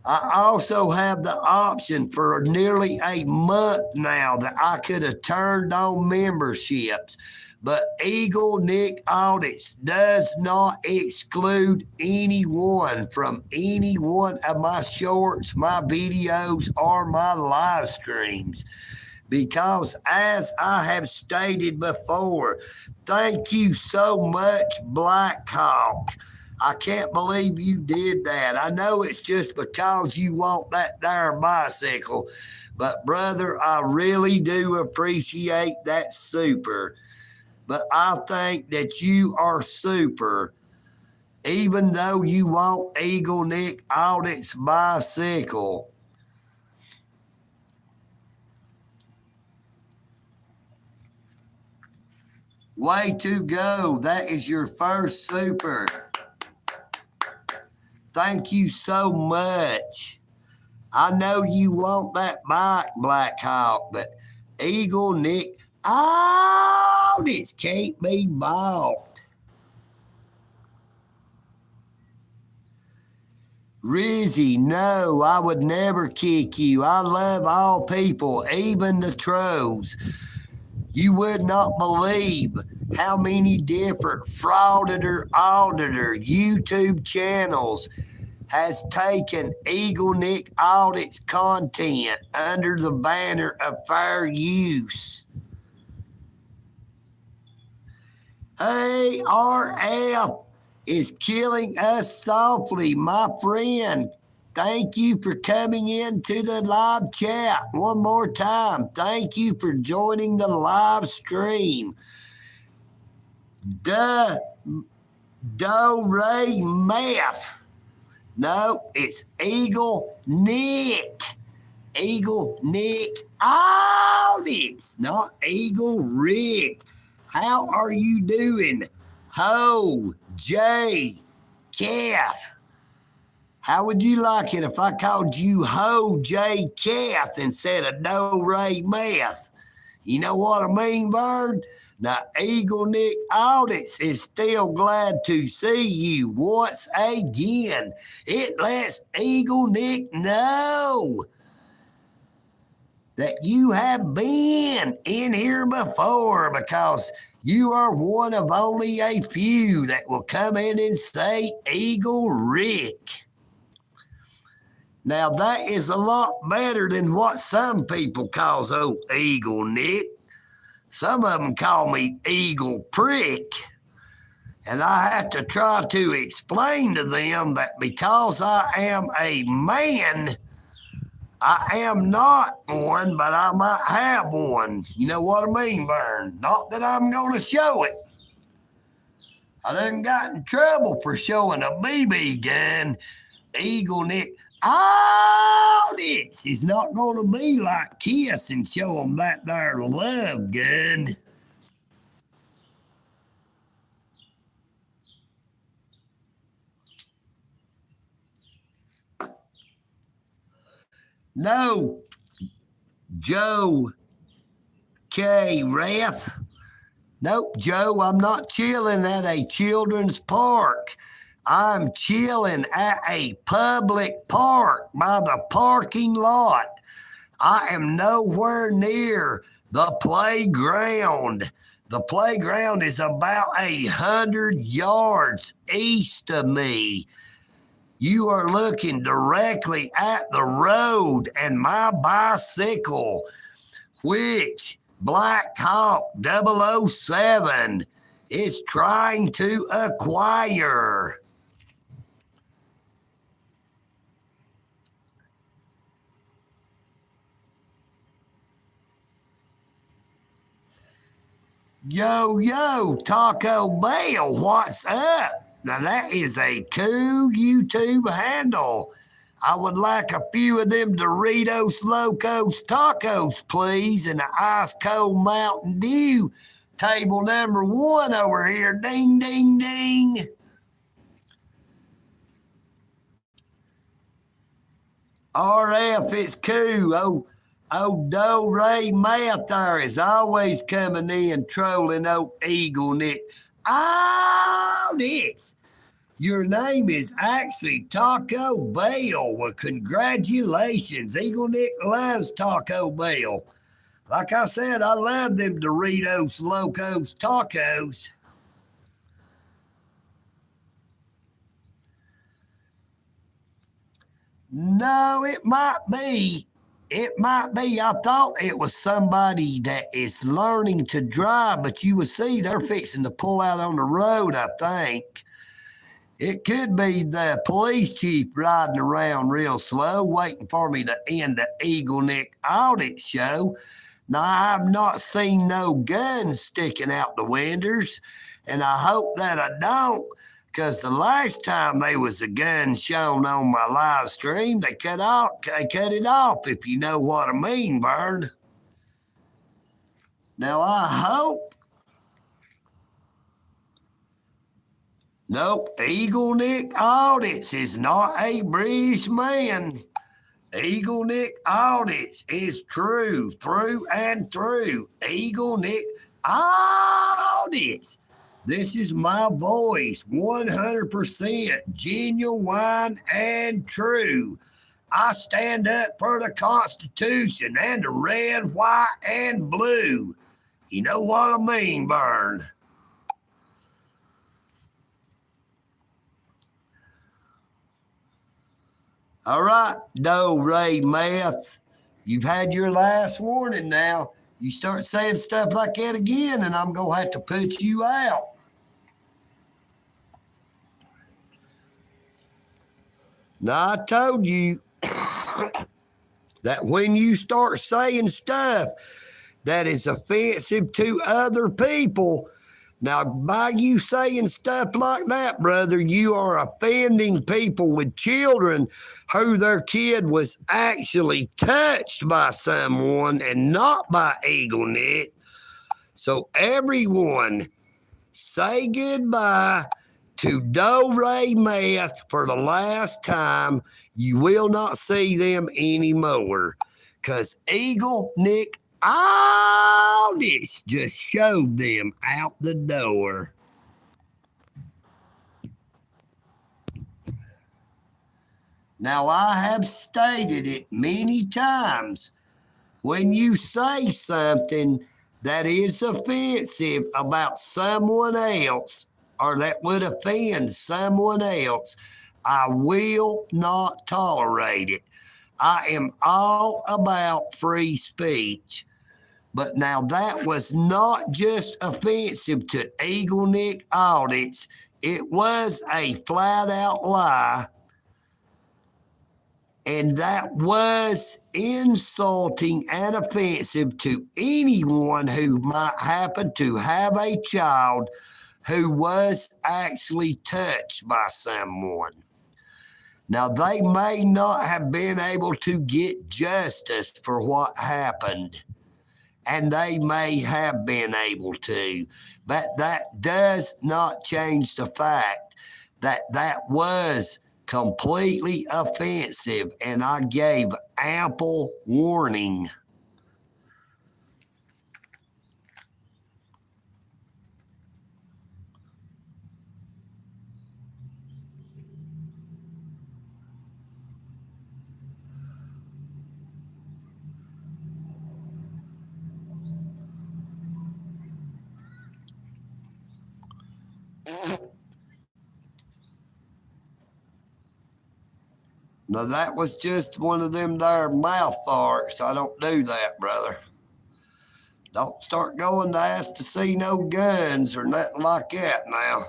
I also have the option for nearly a month now that I could have turned on memberships, but EagleNick Audits does not exclude anyone from any one of my shorts, my videos, or my live streams. Because as I have stated before, thank you so much, Black Hawk. I can't believe you did that. I know it's just because you want that there bicycle, but brother, I really do appreciate that super. But I think that you are super, even though you want EagleNick Audits bicycle. Way to go. That is your first super. Thank you so much. I know you want that bike, Black Hawk, but EagleNick Audits can't be bought. Rizzy, no, I would never kick you. I love all people, even the trolls. You would not believe how many different frauditor auditor YouTube channels has taken EagleNick Audits content under the banner of fair use. Hey, RF is killing us softly, my friend. Thank you for coming into the live chat one more time. Thank you for joining the live stream. Do-Ray Meth. No, it's EagleNick. EagleNick Audits, not Eagle Rick. How are you doing? Ho, J, Kath. How would you like it if I called you Ho, J, Kath instead of No Ray Meth? You know what I mean, Vern? Now, EagleNick Audits is still glad to see you once again. It lets EagleNick know that you have been in here before because you are one of only a few that will come in and say Eagle Rick. Now, that is a lot better than what some people calls old EagleNick. Some of them call me Eagle Prick. And I have to try to explain to them that because I am a man, I am not one, but I might have one. You know what I mean, Vern? Not that I'm going to show it. I done got in trouble for showing a BB gun. EagleNick Audits is not going to be like Kiss and show them that there love gun. No, Joe K. Rath. Nope, Joe, I'm not chilling at a children's park. I'm chilling at a public park by the parking lot. I am nowhere near the playground. The playground is about 100 yards east of me. You are looking directly at the road and my bicycle, which Black Hawk 007 is trying to acquire. Yo, Taco Bell, what's up? Now that is a cool YouTube handle. I would like a few of them Doritos Locos Tacos, please, and an ice cold Mountain Dew. Table number 1 over here. Ding, ding, ding. RF, it's cool. Oh, Do Ray Math there is always coming in trolling old EagleNick. Audits. Your name is actually Taco Bell. Well, congratulations. EagleNick loves Taco Bell. Like I said, I love them Doritos Locos Tacos. No, it might be. I thought it was somebody that is learning to drive, but you will see they're fixing to pull out on the road, I think. It could be the police chief riding around real slow, waiting for me to end the EagleNick Audit show. Now, I have not seen no guns sticking out the windows, and I hope that I don't, because the last time there was a gun shown on my live stream, they cut it off, if you know what I mean, Vern. Now, I hope. Nope, EagleNick Audits is not a British man. EagleNick Audits is true, through and through. EagleNick Audits. This is my voice, 100% genuine and true. I stand up for the Constitution and the red, white, and blue. You know what I mean, Vern? All right, Do Ray Meth, you've had your last warning now. You start saying stuff like that again, and I'm going to have to put you out. Now, I told you that when you start saying stuff that is offensive to other people, Now, by you saying stuff like that, brother, you are offending people with children who their kid was actually touched by someone and not by EagleNick. So, everyone, say goodbye to Do Ray Meth for the last time. You will not see them anymore because EagleNick all this just showed them out the door. Now, I have stated it many times. When you say something that is offensive about someone else or that would offend someone else, I will not tolerate it. I am all about free speech. But now that was not just offensive to EagleNick audits. It was a flat out lie. And that was insulting and offensive to anyone who might happen to have a child who was actually touched by someone. Now, they may not have been able to get justice for what happened, and they may have been able to, but that does not change the fact that that was completely offensive, and I gave ample warning. Now, that was just one of them there mouth farts. I don't do that, brother. Don't start going to ask to see no guns or nothing like that now.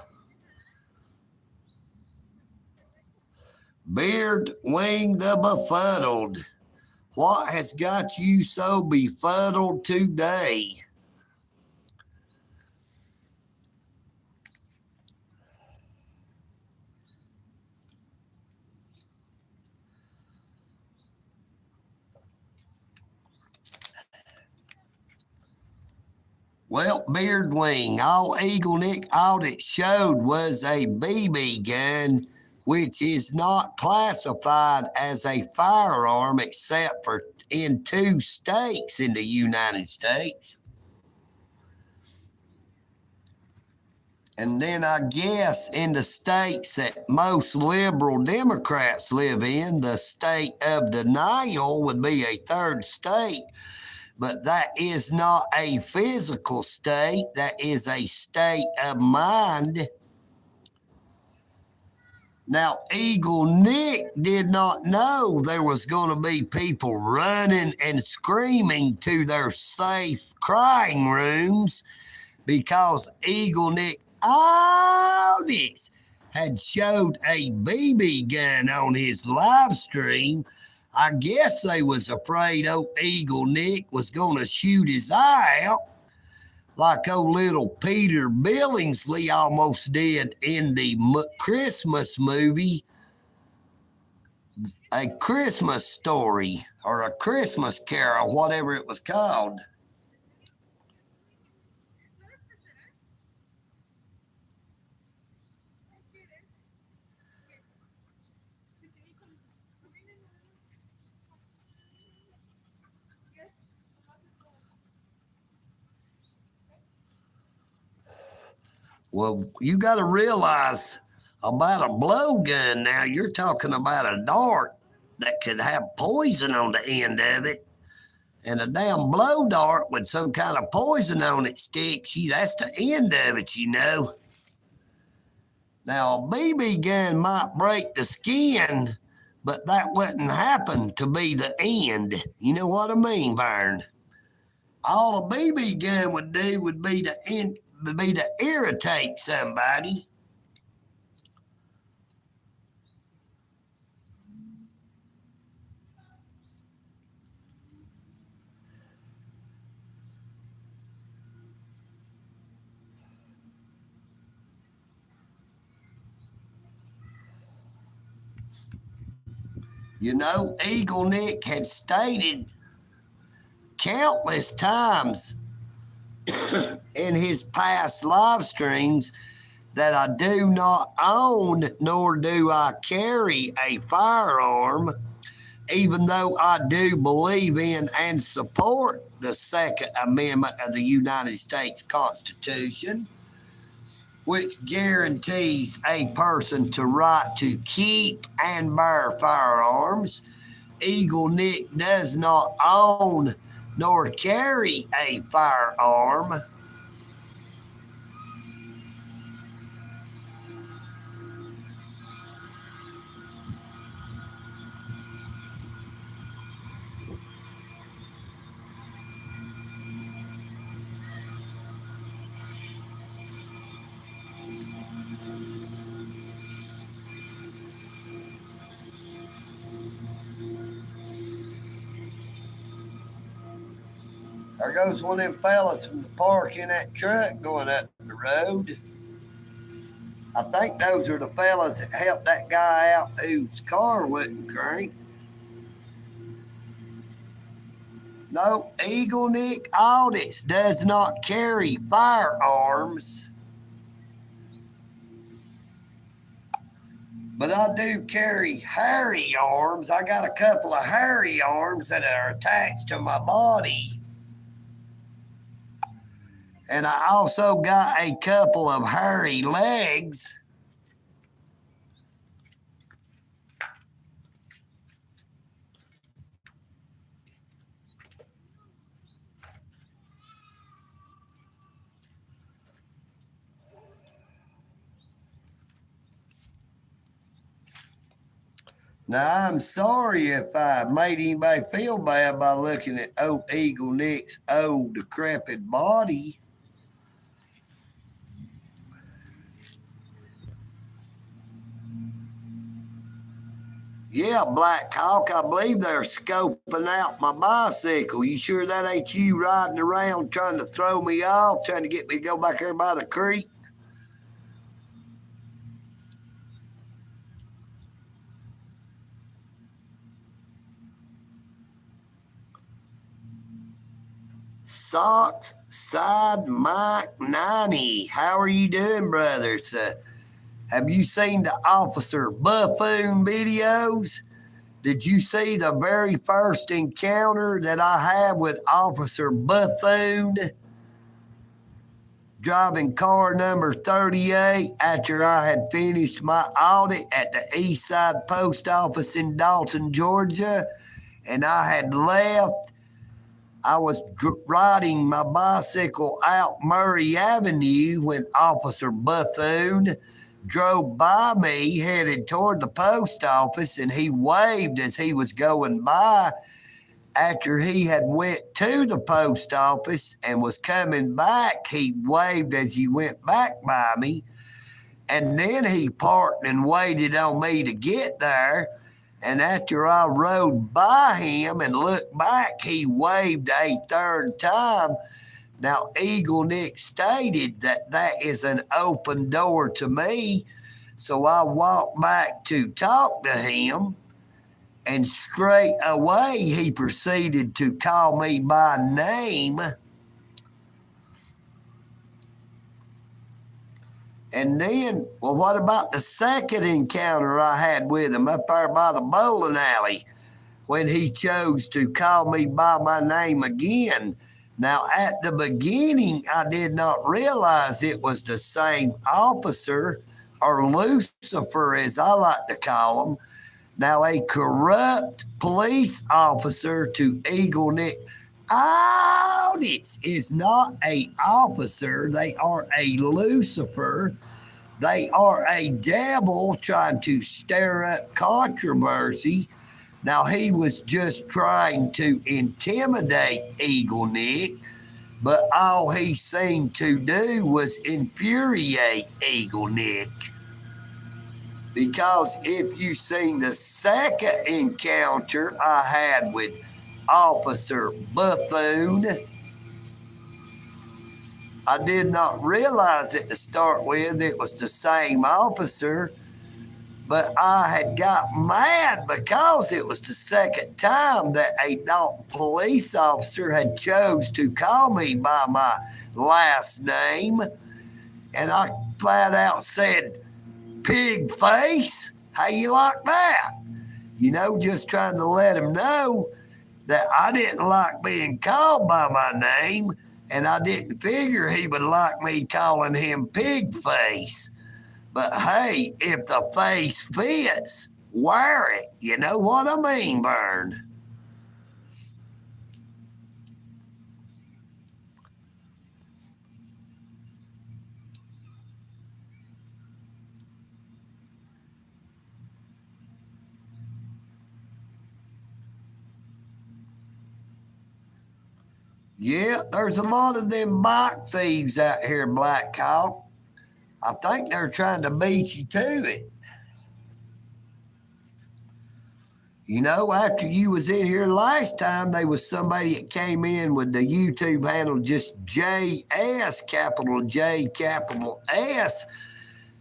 Beard Wing the Befuddled. What has got you so befuddled today? Well, Beard Wing, all EagleNick audit showed was a BB gun, which is not classified as a firearm except for in 2 states in the United States. And then I guess in the states that most liberal Democrats live in, the state of denial would be a 3rd state. But that is not a physical state. That is a state of mind. Now, EagleNick did not know there was going to be people running and screaming to their safe crying rooms because EagleNick audits had showed a BB gun on his live stream. I guess they was afraid old EagleNick was going to shoot his eye out like old little Peter Billingsley almost did in the Christmas movie, A Christmas Story or A Christmas Carol, whatever it was called. Well, you got to realize about a blowgun now, you're talking about a dart that could have poison on the end of it. And a damn blow dart with some kind of poison on it sticks you. That's the end of it, you know. Now, a BB gun might break the skin, but that wouldn't happen to be the end. You know what I mean, Vern? All a BB gun would do would be to irritate somebody. You know, EagleNick had stated countless times in his past live streams that I do not own nor do I carry a firearm, even though I do believe in and support the Second Amendment of the United States Constitution, which guarantees a person the right to keep and bear firearms. EagleNick does not own nor carry a firearm. There goes one of them fellas from the park in that truck going up the road. I think those are the fellas that helped that guy out whose car wouldn't crank. No, EagleNick Audits does not carry firearms. But I do carry hairy arms. I got a couple of hairy arms that are attached to my body. And I also got a couple of hairy legs. Now, I'm sorry if I made anybody feel bad by looking at old EagleNick's old decrepit body. Yeah, Black Hawk, I believe they're scoping out my bicycle. You sure that ain't you riding around trying to throw me off, trying to get me to go back there by the creek? Socks Side Mike 90. How are you doing, brothers? Have you seen the Officer Buffoon videos? Did you see the very first encounter that I had with Officer Buffoon driving car number 38 after I had finished my audit at the East Side Post Office in Dalton, Georgia, and I had left? I was riding my bicycle out Murray Avenue when Officer Buffoon drove by me headed toward the post office, and he waved as he was going by. After he had went to the post office and was coming back, he waved as he went back by me, and then he parked and waited on me to get there. And after I rode by him and looked back, he waved a third time. Now, EagleNick stated that that is an open door to me. So I walked back to talk to him, and straight away he proceeded to call me by name. And then, well, what about the second encounter I had with him up there by the bowling alley when he chose to call me by my name again? Now, at the beginning, I did not realize it was the same officer, or Lucifer as I like to call him. Now, a corrupt police officer to EagleNick Audits is not an officer. They are a Lucifer. They are a devil trying to stir up controversy. Now, he was just trying to intimidate EagleNick, but all he seemed to do was infuriate EagleNick. Because if you seen the second encounter I had with Officer Buffoon, I did not realize it to start with. It was the same officer. But I had got mad because it was the second time that a Dalton police officer had chose to call me by my last name. And I flat out said, "Pig face, how you like that?" You know, just trying to let him know that I didn't like being called by my name, and I didn't figure he would like me calling him Pig Face. But hey, if the face fits, wear it. You know what I mean, Vern? Yeah, there's a lot of them bike thieves out here, Black Hawk. I think they're trying to beat you to it. You know, after you was in here last time, there was somebody that came in with the YouTube handle just JS, capital J, capital S,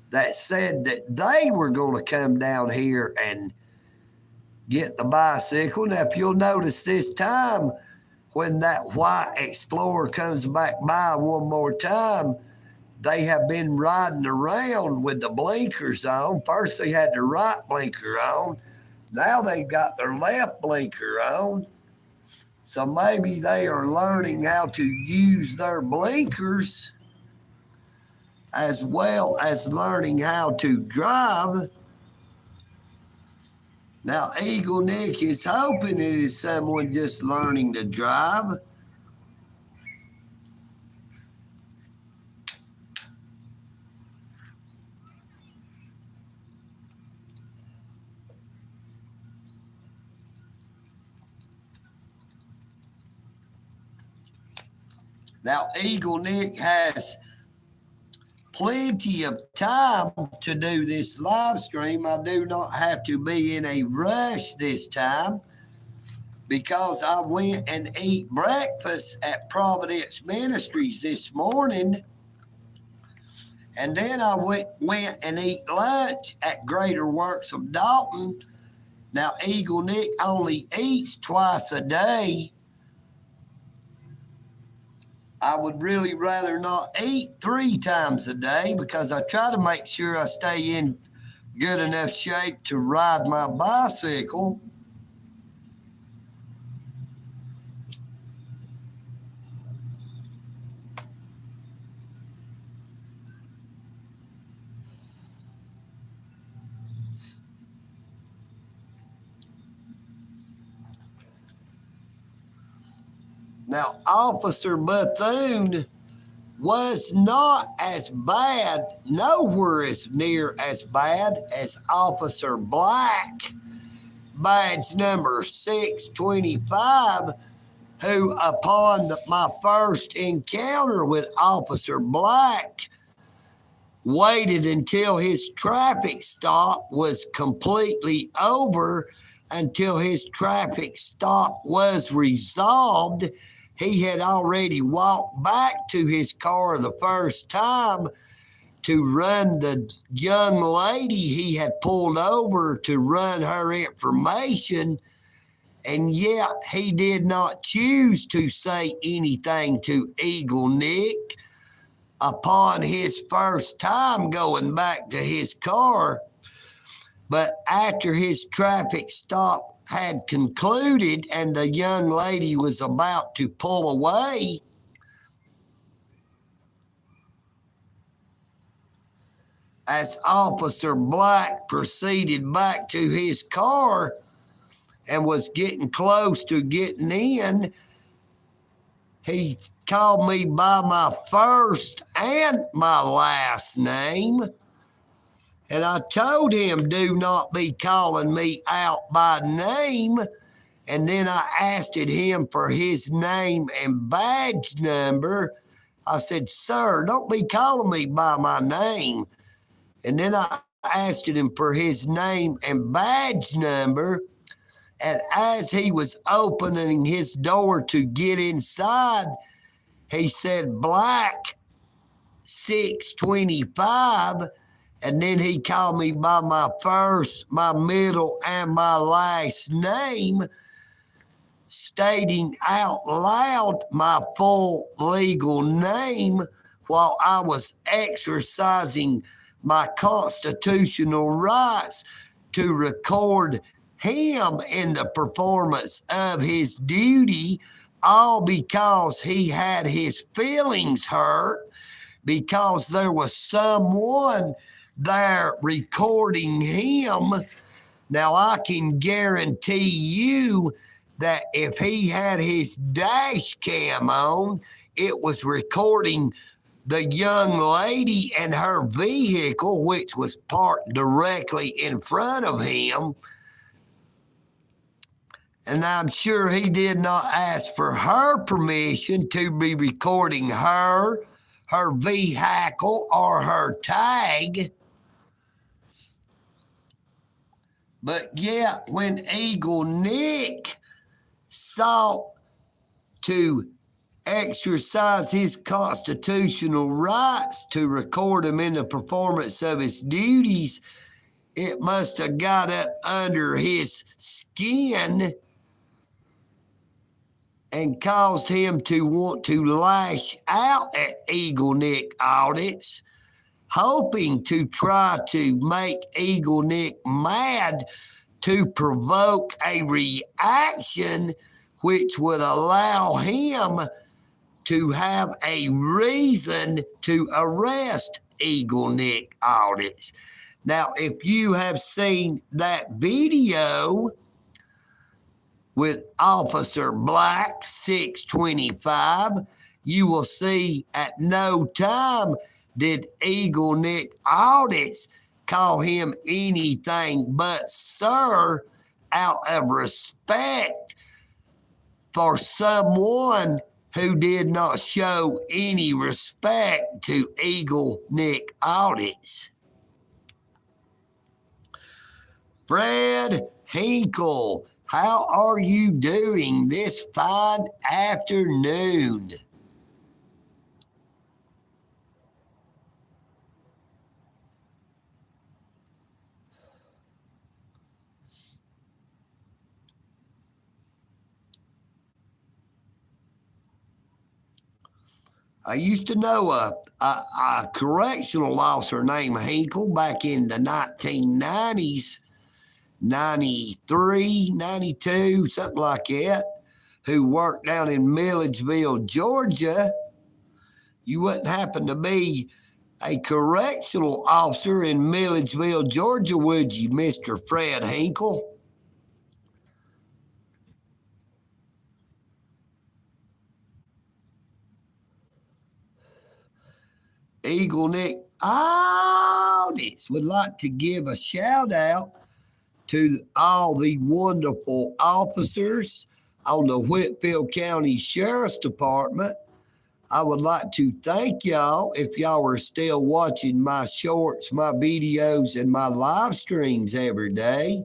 that said that they were going to come down here and get the bicycle. Now, if you'll notice this time, when that white Explorer comes back by one more time, they have been riding around with the blinkers on. First, they had the right blinker on. Now they've got their left blinker on. So maybe they are learning how to use their blinkers as well as learning how to drive. Now, EagleNick is hoping it is someone just learning to drive. Now, EagleNick has plenty of time to do this live stream. I do not have to be in a rush this time because I went and ate breakfast at Providence Ministries this morning. And then I went and eat lunch at Greater Works of Dalton. Now, EagleNick only eats twice a day. I would really rather not eat 3 times a day because I try to make sure I stay in good enough shape to ride my bicycle. Now, Officer Bethune was not as bad, nowhere as near as bad as Officer Black, badge number 625, who upon my first encounter with Officer Black, waited until his traffic stop was completely over, until his traffic stop was resolved. He had already walked back to his car the first time to run the young lady he had pulled over to run her information. And yet he did not choose to say anything to EagleNick upon his first time going back to his car. But after his traffic stop had concluded and the young lady was about to pull away, as Officer Black proceeded back to his car and was getting close to getting in, he called me by my first and my last name. And I told him, do not be calling me out by name. And then I asked him for his name and badge number. I said, sir, don't be calling me by my name. And then I asked him for his name and badge number. And as he was opening his door to get inside, he said, Black 625. And then he called me by my first, my middle, and my last name, stating out loud my full legal name while I was exercising my constitutional rights to record him in the performance of his duty, all because he had his feelings hurt because there was someone there recording him. Now, I can guarantee you that if he had his dash cam on, it was recording the young lady and her vehicle, which was parked directly in front of him. And I'm sure he did not ask for her permission to be recording her vehicle, or her tag. But yeah, when EagleNick sought to exercise his constitutional rights to record him in the performance of his duties, it must have got up under his skin and caused him to want to lash out at EagleNick audits, hoping to try to make EagleNick mad to provoke a reaction which would allow him to have a reason to arrest EagleNick audits. Now, if you have seen that video with Officer Black 625, you will see at no time did EagleNick audits call him anything but sir, out of respect for someone who did not show any respect to EagleNick audits. Fred Hinkle, how are you doing this fine afternoon? I used to know a correctional officer named Hinkle back in the 1990s, 93, 92, something like that, who worked down in Milledgeville, Georgia. You wouldn't happen to be a correctional officer in Milledgeville, Georgia, would you, Mr. Fred Hinkle? EagleNick audits would like to give a shout out to all the wonderful officers on the Whitfield County Sheriff's Department. I would like to thank y'all if y'all are still watching my shorts, my videos, and my live streams every day.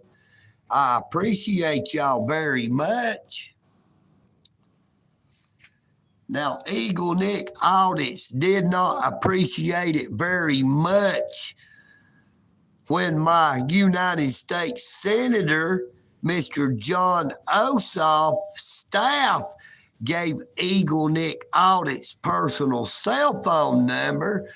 I appreciate y'all very much. Now, EagleNick audits did not appreciate it very much when my United States Senator, Mr. John Ossoff, staff gave EagleNick audits personal cell phone number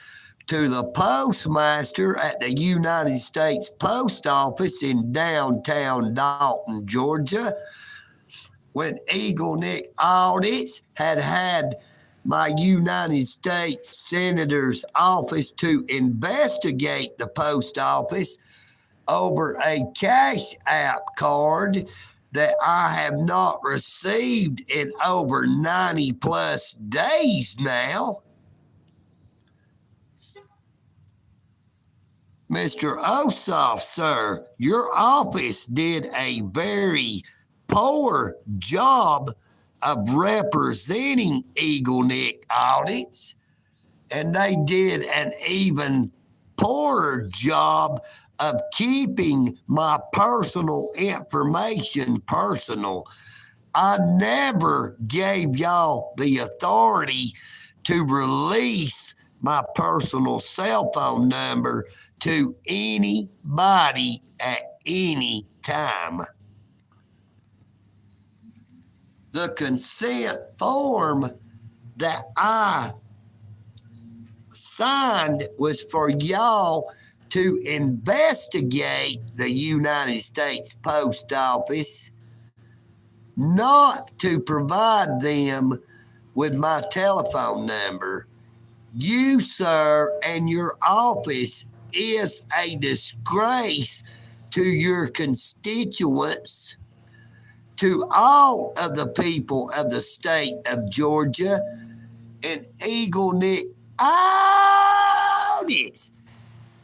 to the postmaster at the United States Post Office in downtown Dalton, Georgia, when EagleNick audits had my United States Senator's office to investigate the post office over a Cash App card that I have not received in over 90 plus days now. Mr. Ossoff, sir, your office did a very poor job of representing EagleNick audits, and they did an even poorer job of keeping my personal information personal. I never gave y'all the authority to release my personal cell phone number to anybody at any time. The consent form that I signed was for y'all to investigate the United States Post Office, not to provide them with my telephone number. You, sir, and your office is a disgrace to your constituents, to all of the people of the state of Georgia, and EagleNick Audits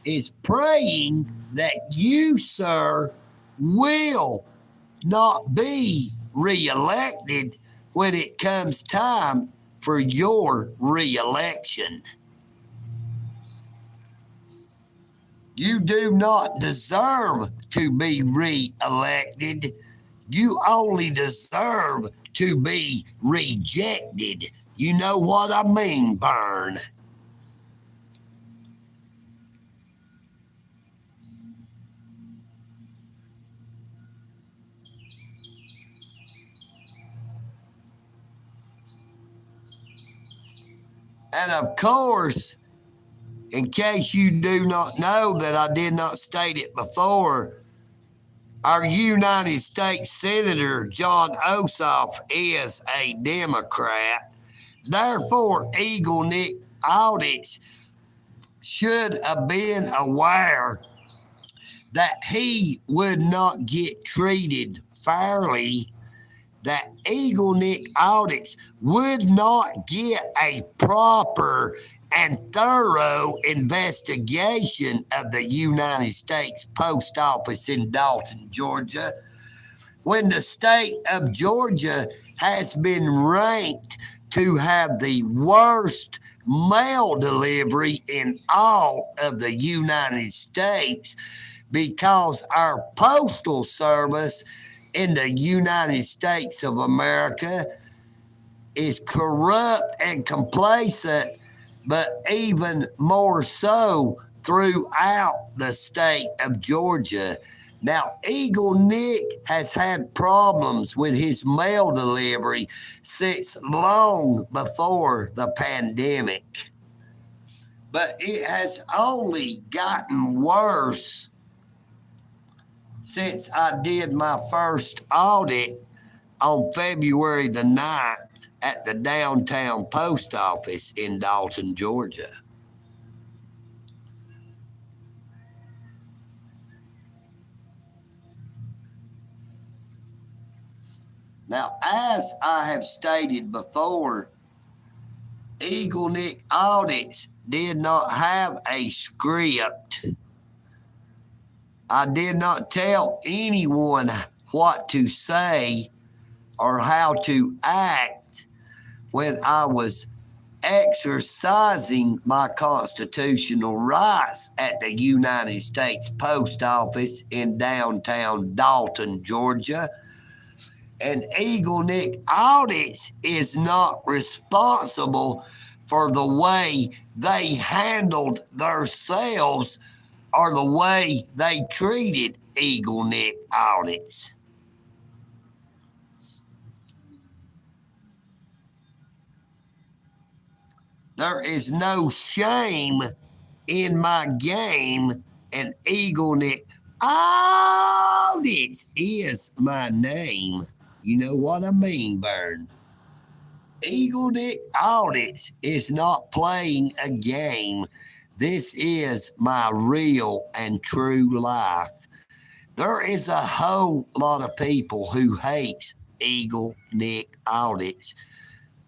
is praying that you, sir, will not be reelected when it comes time for your reelection. You do not deserve to be reelected. You only deserve to be rejected. You know what I mean, Burn? And of course, in case you do not know that I did not state it before, our United States Senator John Ossoff is a Democrat. Therefore, EagleNick Audits should have been aware that he would not get treated fairly, that EagleNick Audits would not get a proper and thorough investigation of the United States Post Office in Dalton, Georgia, when the state of Georgia has been ranked to have the worst mail delivery in all of the United States, because our postal service in the United States of America is corrupt and complacent, but even more so throughout the state of Georgia. Now, EagleNick has had problems with his mail delivery since long before the pandemic, but it has only gotten worse since I did my first audit on February the 9th at the downtown post office in Dalton, Georgia. Now, as I have stated before, EagleNick Audits did not have a script. I did not tell anyone what to say or how to act when I was exercising my constitutional rights at the United States Post Office in downtown Dalton, Georgia. And EagleNick Audits is not responsible for the way they handled themselves or the way they treated EagleNick Audits. There is no shame in my game, and EagleNick Audits is my name. You know what I mean, Vern? EagleNick Audits is not playing a game. This is my real and true life. There is a whole lot of people who hates EagleNick Audits,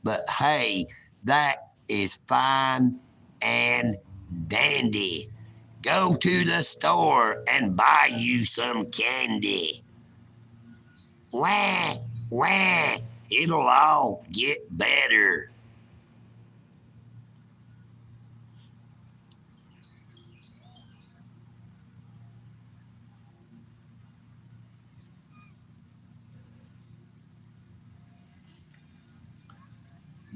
but hey, that is fine and dandy. Go to the store and buy you some candy. Wah, wah, it'll all get better.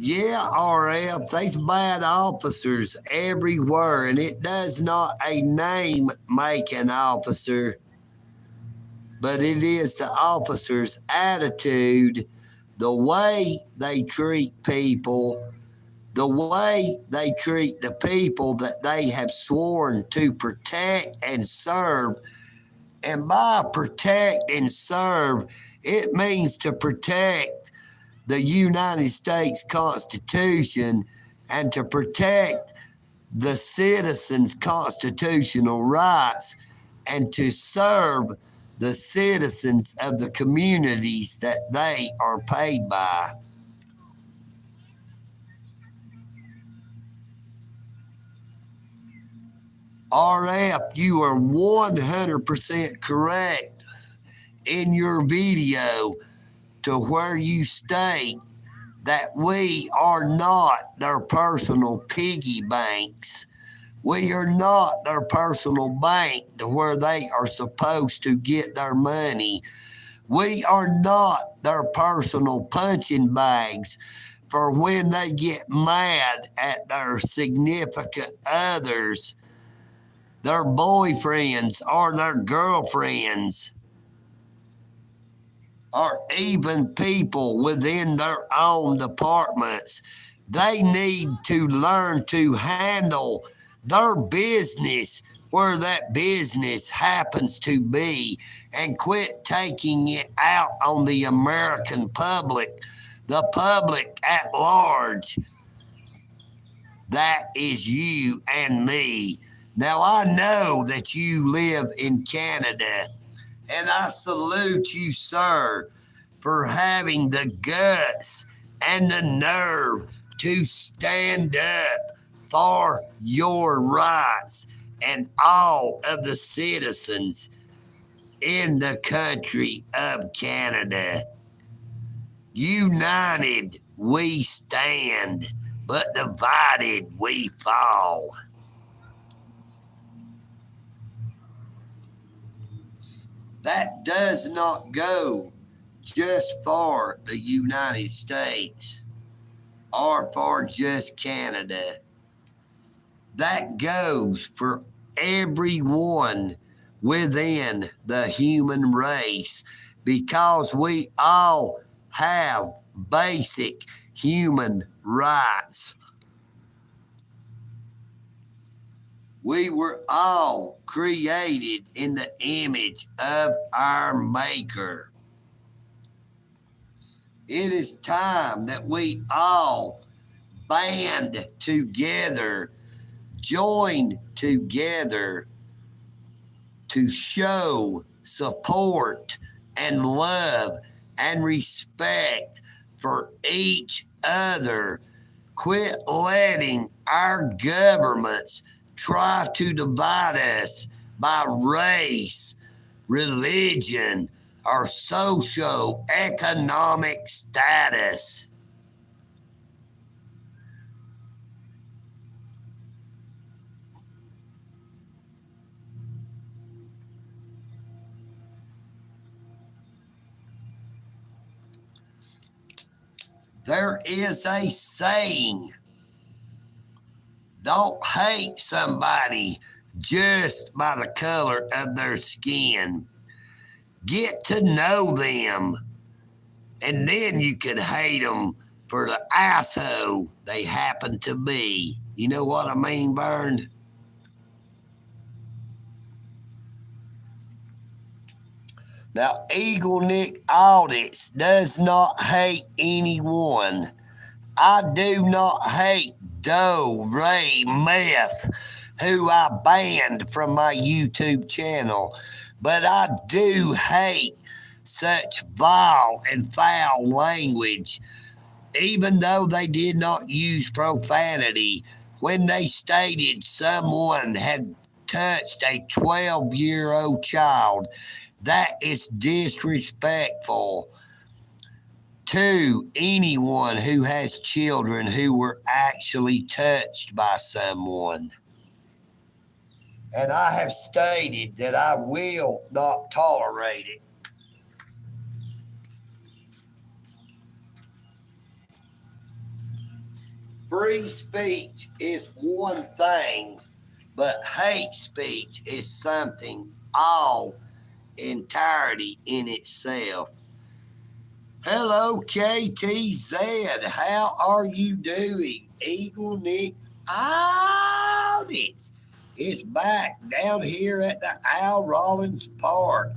Yeah, RF, there's bad officers everywhere, and it does not a name make an officer, but it is the officer's attitude, the way they treat people, the way they treat the people that they have sworn to protect and serve. And by protect and serve, it means to protect the United States Constitution and to protect the citizens' constitutional rights and to serve the citizens of the communities that they are paid by. RF, you are 100% correct in your video to where you state that we are not their personal piggy banks. We are not their personal bank to where they are supposed to get their money. We are not their personal punching bags for when they get mad at their significant others, their boyfriends or their girlfriends, or even people within their own departments. They need to learn to handle their business where that business happens to be and quit taking it out on the American public, the public at large. That is you and me. Now, I know that you live in Canada, and I salute you, sir, for having the guts and the nerve to stand up for your rights and all of the citizens in the country of Canada. United we stand, but divided we fall. That does not go just for the United States or for just Canada. That goes for everyone within the human race because we all have basic human rights. We were all created in the image of our Maker. It is time that we all band together, join together to show support and love and respect for each other. Quit letting our governments try to divide us by race, religion, or socio-economic status. There is a saying, don't hate somebody just by the color of their skin. Get to know them, and then you could hate them for the asshole they happen to be. You know what I mean, Vern? Now, EagleNick Audits does not hate anyone. I do not hate Doe Ray Meth, who I banned from my YouTube channel, but I do hate such vile and foul language, even though they did not use profanity when they stated someone had touched a 12-year-old child. That is disrespectful to anyone who has children who were actually touched by someone. And I have stated that I will not tolerate it. free speech is one thing, but hate speech is something all entirety in itself. Hello, KTZ. How are you doing? EagleNick Audits. It's back down here at the Al Rollins Park.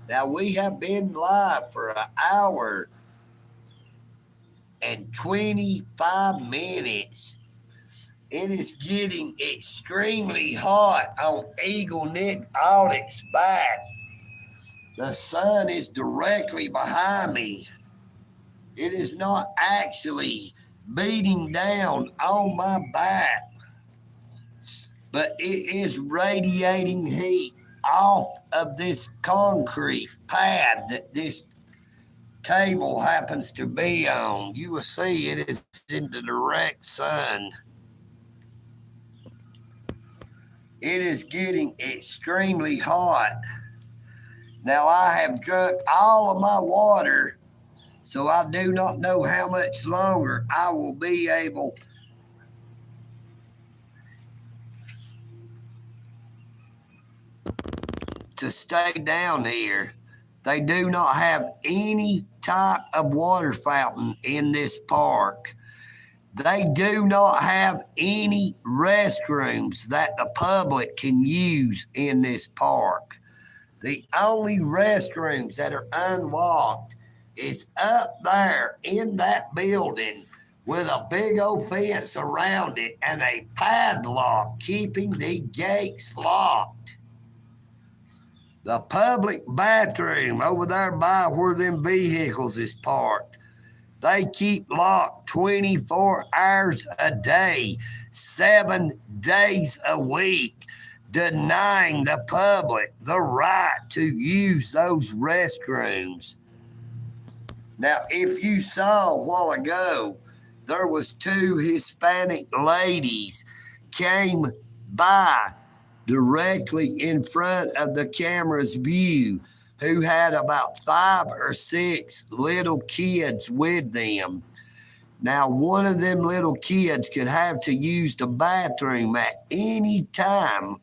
Now, we have been live for an hour and 25 minutes. It is getting extremely hot on EagleNick Audits back. The sun is directly behind me. It is not actually beating down on my back, but it is radiating heat off of this concrete pad that this table happens to be on. You will see it is in the direct sun. It is getting extremely hot. Now, I have drunk all of my water, so I do not know how much longer I will be able to stay down here. They do not have any type of water fountain in this park. They do not have any restrooms that the public can use in this park. The only restrooms that are unlocked is up there in that building with a big old fence around it and a padlock keeping the gates locked. The public bathroom over there by where them vehicles is parked, they keep locked 24 hours a day, 7 days a week, denying the public the right to use those restrooms. Now, if you saw a while ago, there was 2 Hispanic ladies came by directly in front of the camera's view who had about 5 or 6 little kids with them. Now, one of them little kids could have to use the bathroom at any time,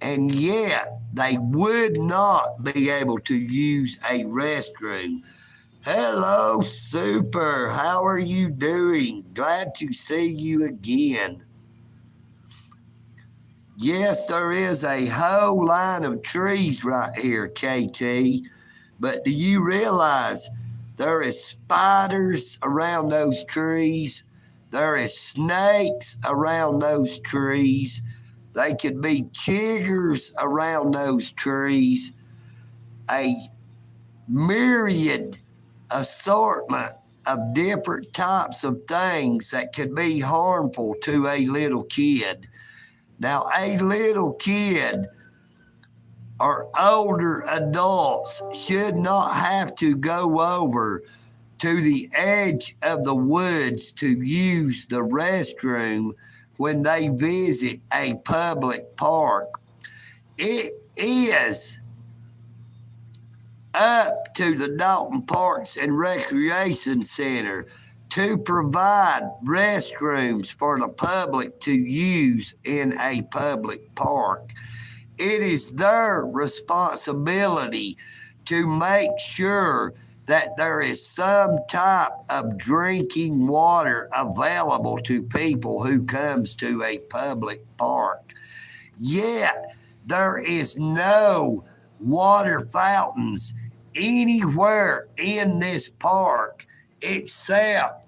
and yet they would not be able to use a restroom. Hello, Super. How are you doing? Glad to see you again. Yes, there is a whole line of trees right here, KT. But do you realize there is spiders around those trees? There is snakes around those trees. They could be chiggers around those trees. A myriad assortment of different types of things that could be harmful to a little kid. Now, a little kid or older adults should not have to go over to the edge of the woods to use the restroom when they visit a public park. It is up to the Dalton Parks and Recreation Center to provide restrooms for the public to use in a public park. It is their responsibility to make sure that there is some type of drinking water available to people who comes to a public park. Yet, there is no water fountains anywhere in this park except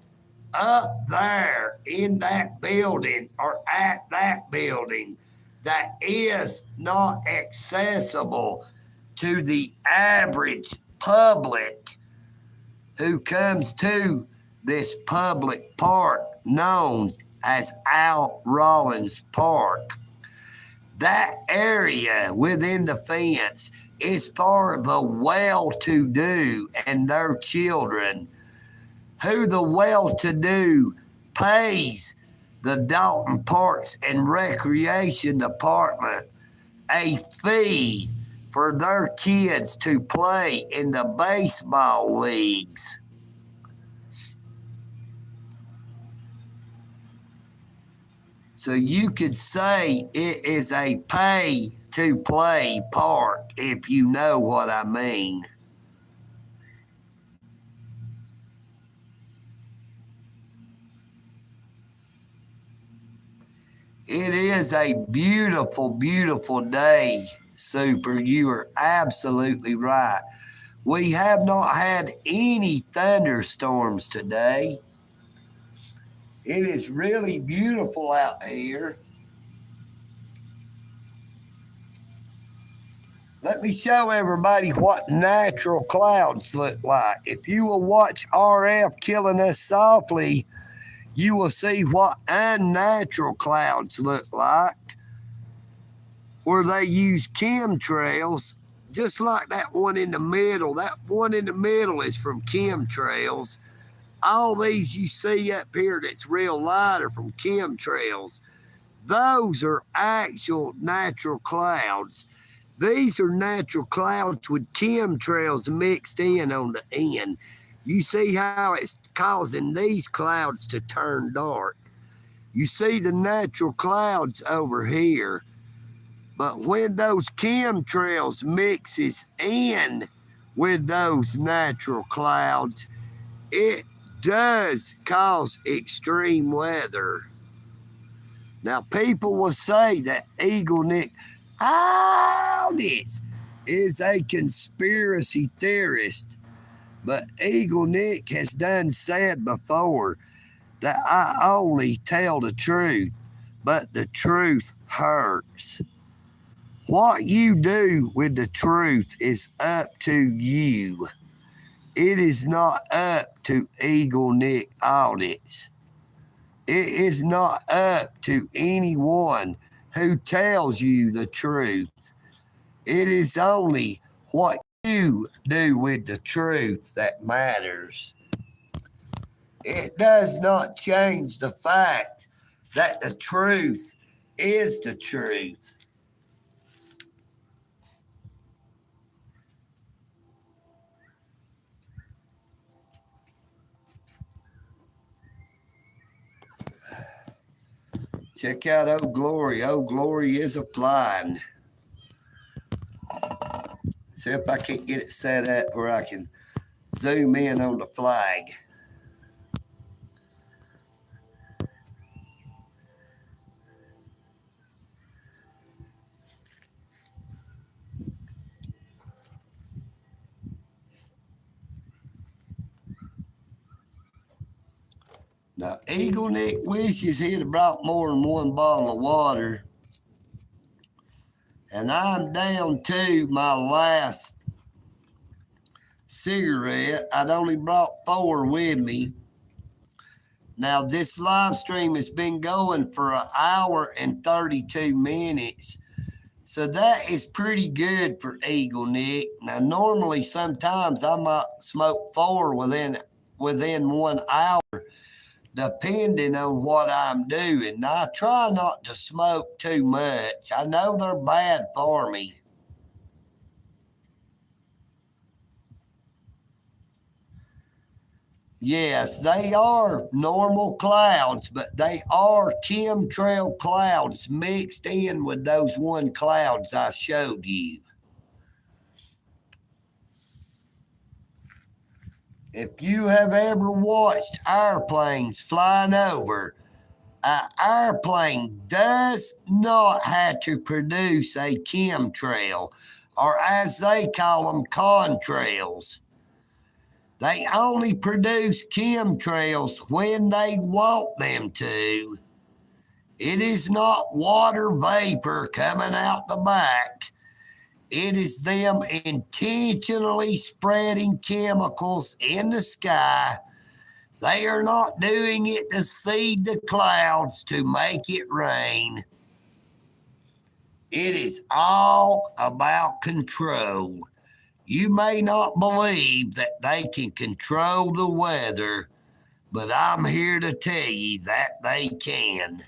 up there in that building or at that building that is not accessible to the average public who comes to this public park known as Al Rollins Park. That area within the fence is for the well-to-do and their children, who the well-to-do pays the Dalton Parks and Recreation Department a fee for their kids to play in the baseball leagues. So you could say it is a pay-to-play park, if you know what I mean. It is a beautiful, beautiful day, Super. You are absolutely right. We have not had any thunderstorms today. It is really beautiful out here. Let me show everybody what natural clouds look like. If you will watch RF Killing Us Softly, you will see what unnatural clouds look like, where they use chemtrails, just like that one in the middle. That one in the middle is from chemtrails. All these you see up here that's real light are from chemtrails. Those are actual natural clouds. These are natural clouds with chemtrails mixed in on the end. You see how it's causing these clouds to turn dark. You see the natural clouds over here. But when those chemtrails mixes in with those natural clouds, it does cause extreme weather. Now, people will say that EagleNick Audits is a conspiracy theorist, but EagleNick has done said before that I only tell the truth, but the truth hurts. What you do with the truth is up to you. It is not up to EagleNick Audits. It is not up to anyone who tells you the truth. It is only what you do with the truth that matters. It does not change the fact that the truth is the truth. Check out Old Glory. Old Glory is applying. See if I can't get it set up where I can zoom in on the flag. Now, EagleNick wishes he'd have brought more than one bottle of water. And I'm down to my last cigarette. I'd only brought 4 with me. Now, this live stream has been going for 1 hour and 32 minutes. So that is pretty good for EagleNick. Now, normally, sometimes I might smoke 4 within 1 hour, depending on what I'm doing. Now, I try not to smoke too much. I know they're bad for me. Yes, they are normal clouds, but they are chemtrail clouds mixed in with those one clouds I showed you. If you have ever watched airplanes flying over, an airplane does not have to produce a chemtrail, or as they call them, contrails. They only produce chemtrails when they want them to. It is not water vapor coming out the back. It is them intentionally spreading chemicals in the sky. They are not doing it to seed the clouds to make it rain. It is all about control. You may not believe that they can control the weather, but I'm here to tell you that they can.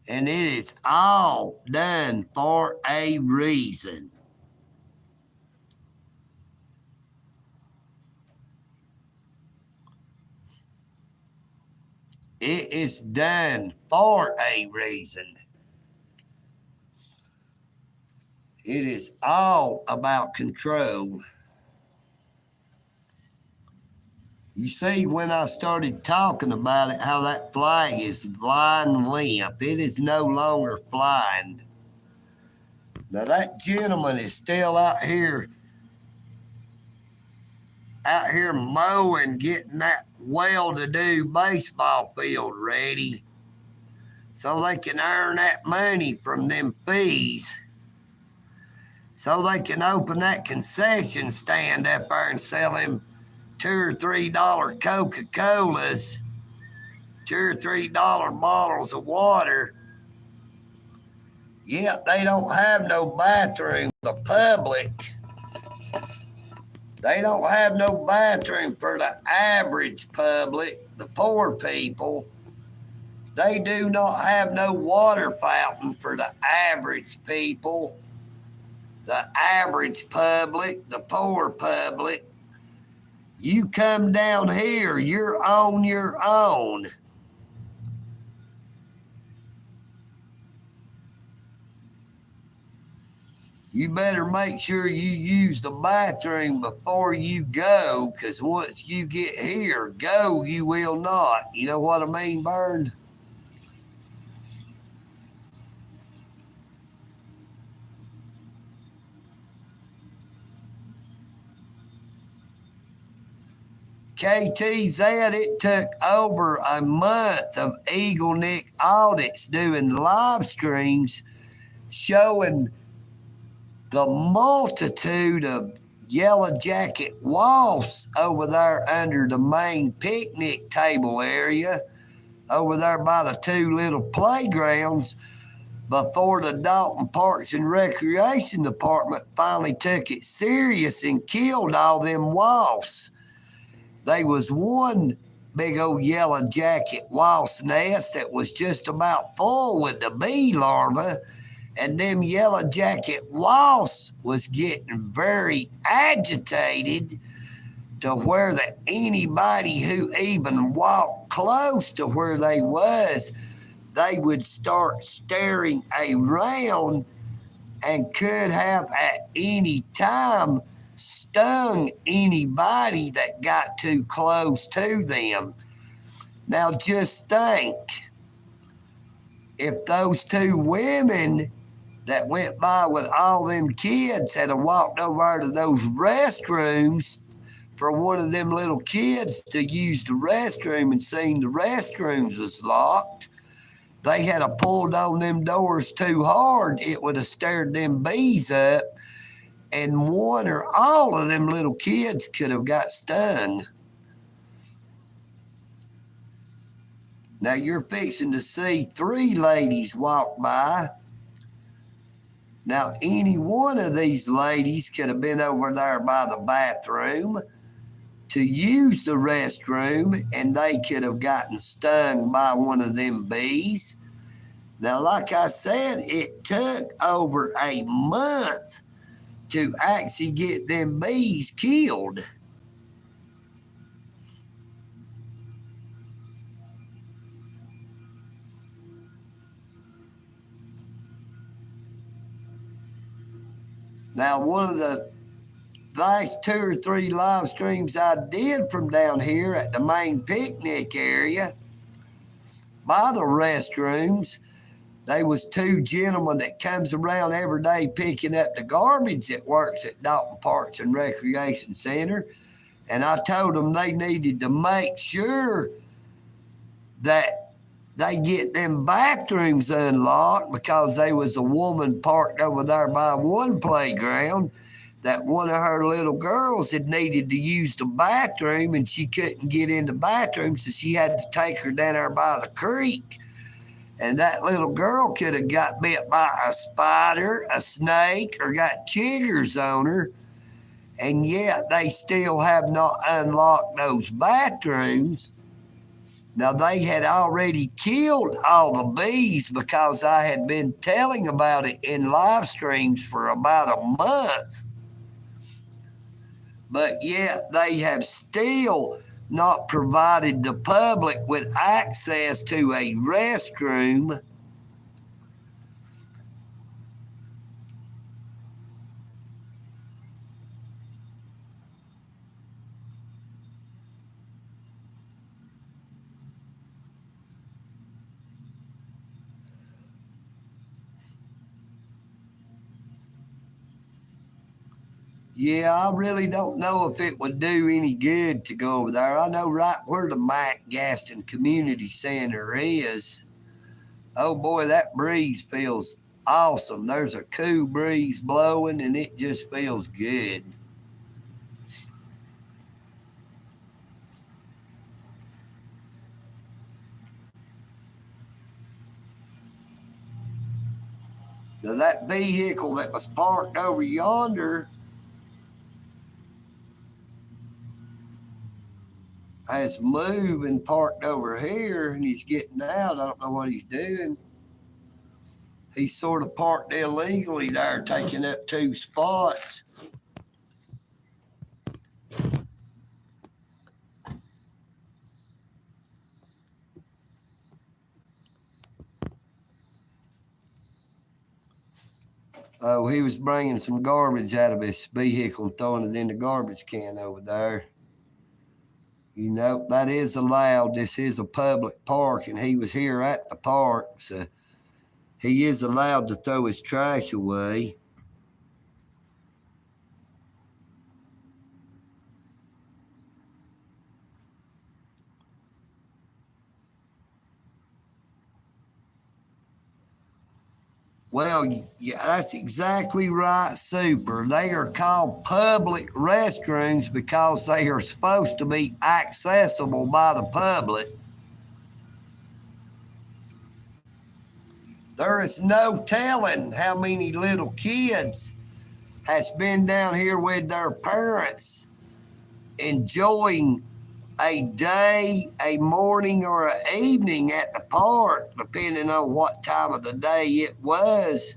And it is all done for a reason. It is done for a reason. It is all about control. You see, when I started talking about it, how that flag is flying limp. It is no longer flying. Now that gentleman is still out here mowing, getting that well-to-do baseball field ready so they can earn that money from them fees. So they can open that concession stand up there and sell them $2 or $3 Coca-Colas, $2 or $3 bottles of water. Yet they don't have no bathroom for the public. They don't have no bathroom for the average public, the poor people. They do not have no water fountain for the average people, the average public, the poor public. You come down here, you're on your own. You better make sure you use the bathroom before you go, because once you get here, go you will not. You know what I mean, Burn? KTZ, it took over a month of EagleNick audits doing live streams showing the multitude of yellow jacket wasps over there under the main picnic table area, over there by the two little playgrounds, before the Dalton Parks and Recreation Department finally took it serious and killed all them wasps. There was one big old yellow jacket wasp nest that was just about full with the bee larvae, and them yellow jacket wasps was getting very agitated to where that anybody who even walked close to where they was, they would start staring around and could have at any time stung anybody that got too close to them. Now just think, if those two women that went by with all them kids had walked over to those restrooms for one of them little kids to use the restroom and seen the restrooms was locked, they had pulled on them doors too hard, it would have stirred them bees up, and one or all of them little kids could have got stung. Now you're fixing to see three ladies walk by. Now any one of these ladies could have been over there by the bathroom to use the restroom, and they could have gotten stung by one of them bees. Now, like I said, it took over a month to actually get them bees killed. Now, one of the last 2 or 3 live streams I did from down here at the main picnic area by the restrooms, there was 2 gentlemen that comes around every day picking up the garbage that works at Dalton Parks and Recreation Center. And I told them they needed to make sure that they get them bathrooms unlocked, because there was a woman parked over there by one playground that one of her little girls had needed to use the bathroom, and she couldn't get in the bathroom, so she had to take her down there by the creek. And that little girl could have got bit by a spider, a snake, or got chiggers on her. And yet they still have not unlocked those bathrooms. Now, they had already killed all the bees because I had been telling about it in live streams for about a month. But yet they have still not provided the public with access to a restroom. Yeah, I really don't know if it would do any good to go over there. I know right where the Mike Gaston Community Center is. Oh boy, that breeze feels awesome. There's a cool breeze blowing and it just feels good. Now that vehicle that was parked over yonder has moved and parked over here and he's getting out. I don't know what he's doing. He's sort of parked illegally there, taking up 2 spots. Oh, he was bringing some garbage out of his vehicle and throwing it in the garbage can over there. You know, that is allowed. This is a public park, and he was here at the park, so he is allowed to throw his trash away. Well, yeah, that's exactly right, Super. They are called public restrooms because they are supposed to be accessible by the public. There is no telling how many little kids has been down here with their parents enjoying a day, a morning, or an evening at the park, depending on what time of the day it was,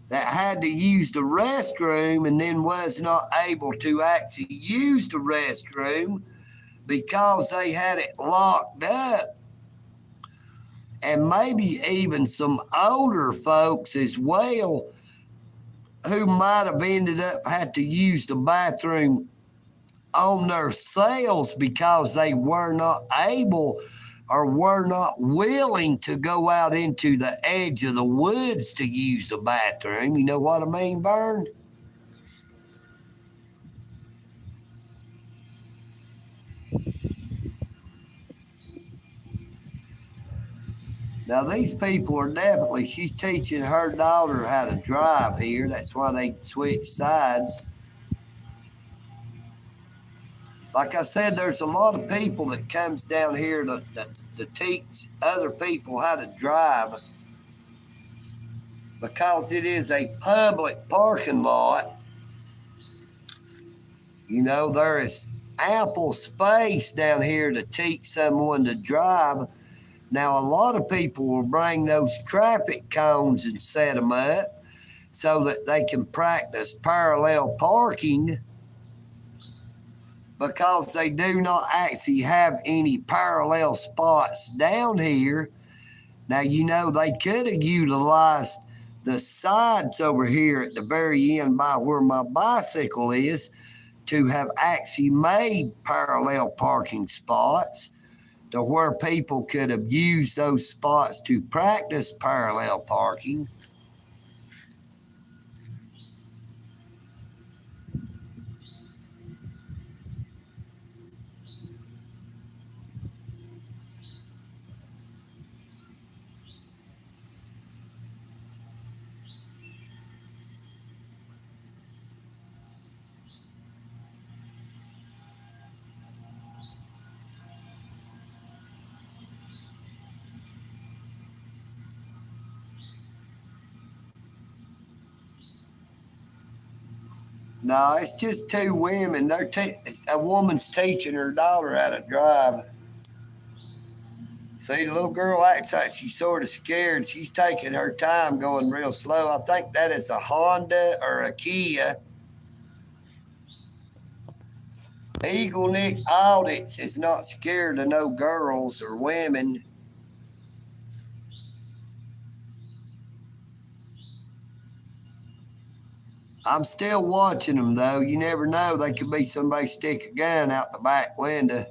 that had to use the restroom and then was not able to actually use the restroom because they had it locked up. And maybe even some older folks as well who might have ended up had to use the bathroom on themselves because they were not able or were not willing to go out into the edge of the woods to use the bathroom. You know what I mean, Vern? Now, these people are definitely, she's teaching her daughter how to drive here. That's why they switch sides. Like I said, there's a lot of people that comes down here to teach other people how to drive because it is a public parking lot. You know, there is ample space down here to teach someone to drive. Now, a lot of people will bring those traffic cones and set them up so that they can practice parallel parking because they do not actually have any parallel spots down here. Now, you know, they could have utilized the sides over here at the very end by where my bicycle is to have actually made parallel parking spots to where people could have used those spots to practice parallel parking. No, it's just 2 women. A woman's teaching her daughter how to drive. See, the little girl acts like she's sort of scared. She's taking her time going real slow. I think that is a Honda or a Kia. EagleNick Audits is not scared of no girls or women. I'm still watching them, though. You never know. They could be somebody stick a gun out the back window.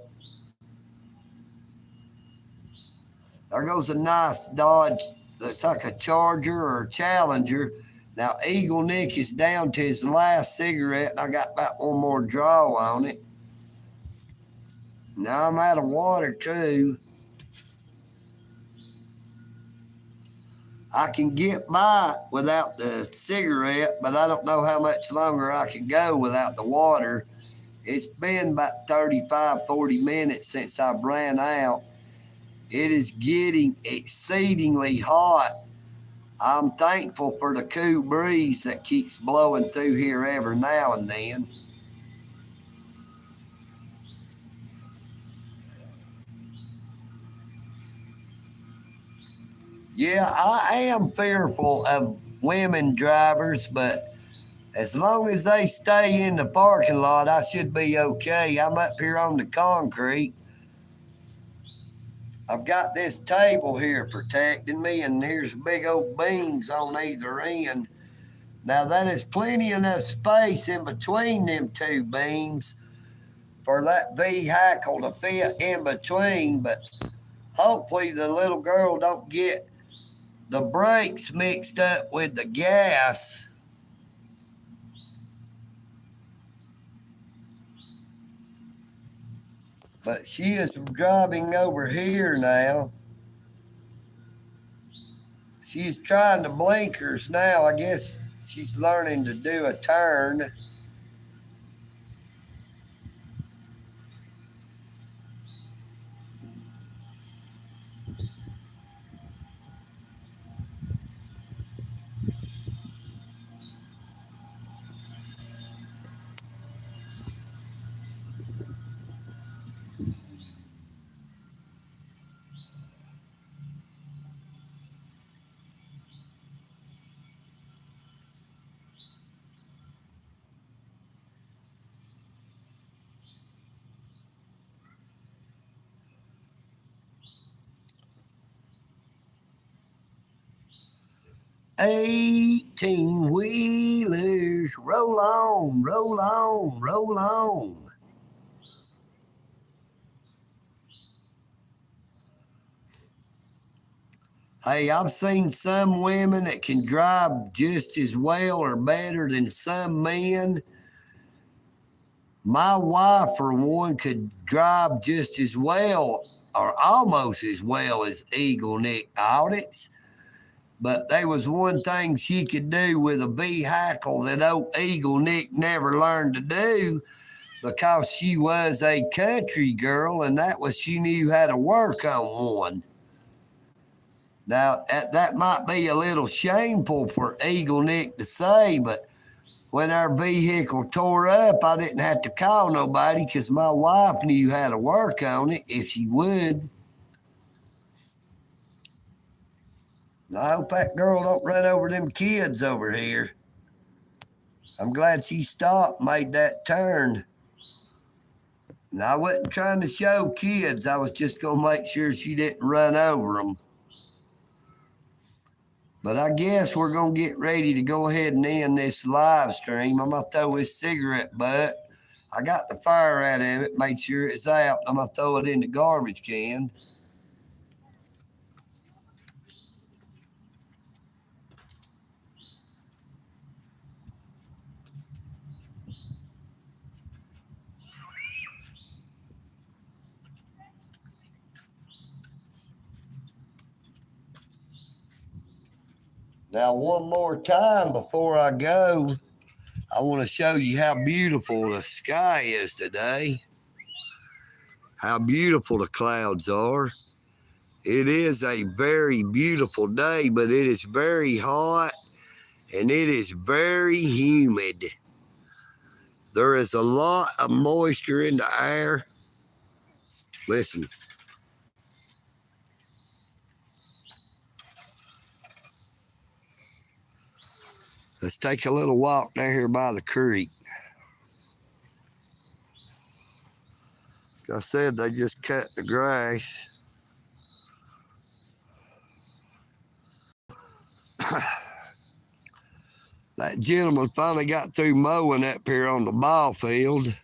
There goes a nice Dodge that's like a Charger or a Challenger. Now, EagleNick is down to his last cigarette, and I got about one more draw on it. Now I'm out of water, too. I can get by without the cigarette, but I don't know how much longer I can go without the water. It's been about 35, 40 minutes since I've ran out. It is getting exceedingly hot. I'm thankful for the cool breeze that keeps blowing through here every now and then. Yeah, I am fearful of women drivers, but as long as they stay in the parking lot, I should be okay. I'm up here on the concrete. I've got this table here protecting me, and here's big old beams on either end. Now, that is plenty enough space in between them two beams for that vehicle to fit in between, but hopefully the little girl don't get the brakes mixed up with the gas. But she is driving over here now. She's trying the blinkers now. I guess she's learning to do a turn. $18-wheelers, roll on, roll on, roll on. Hey, I've seen some women that can drive just as well or better than some men. My wife, for one, could drive just as well or almost as well as EagleNick Audits. But there was one thing she could do with a vehicle that old EagleNick never learned to do because she was a country girl, and that was she knew how to work on one. Now, that might be a little shameful for EagleNick to say, but when our vehicle tore up, I didn't have to call nobody because my wife knew how to work on it if she would. I hope that girl don't run over them kids over here. I'm glad she stopped and made that turn. And I wasn't trying to show kids. I was just going to make sure she didn't run over them. But I guess we're going to get ready to go ahead and end this live stream. I'm going to throw this cigarette butt. I got the fire out of it, made sure it's out. I'm going to throw it in the garbage can. Now, one more time before I go, I want to show you how beautiful the sky is today. How beautiful the clouds are. It is a very beautiful day, but it is very hot and it is very humid. There is a lot of moisture in the air. Listen. Let's take a little walk down here by the creek. I said they just cut the grass. That gentleman finally got through mowing up here on the ball field.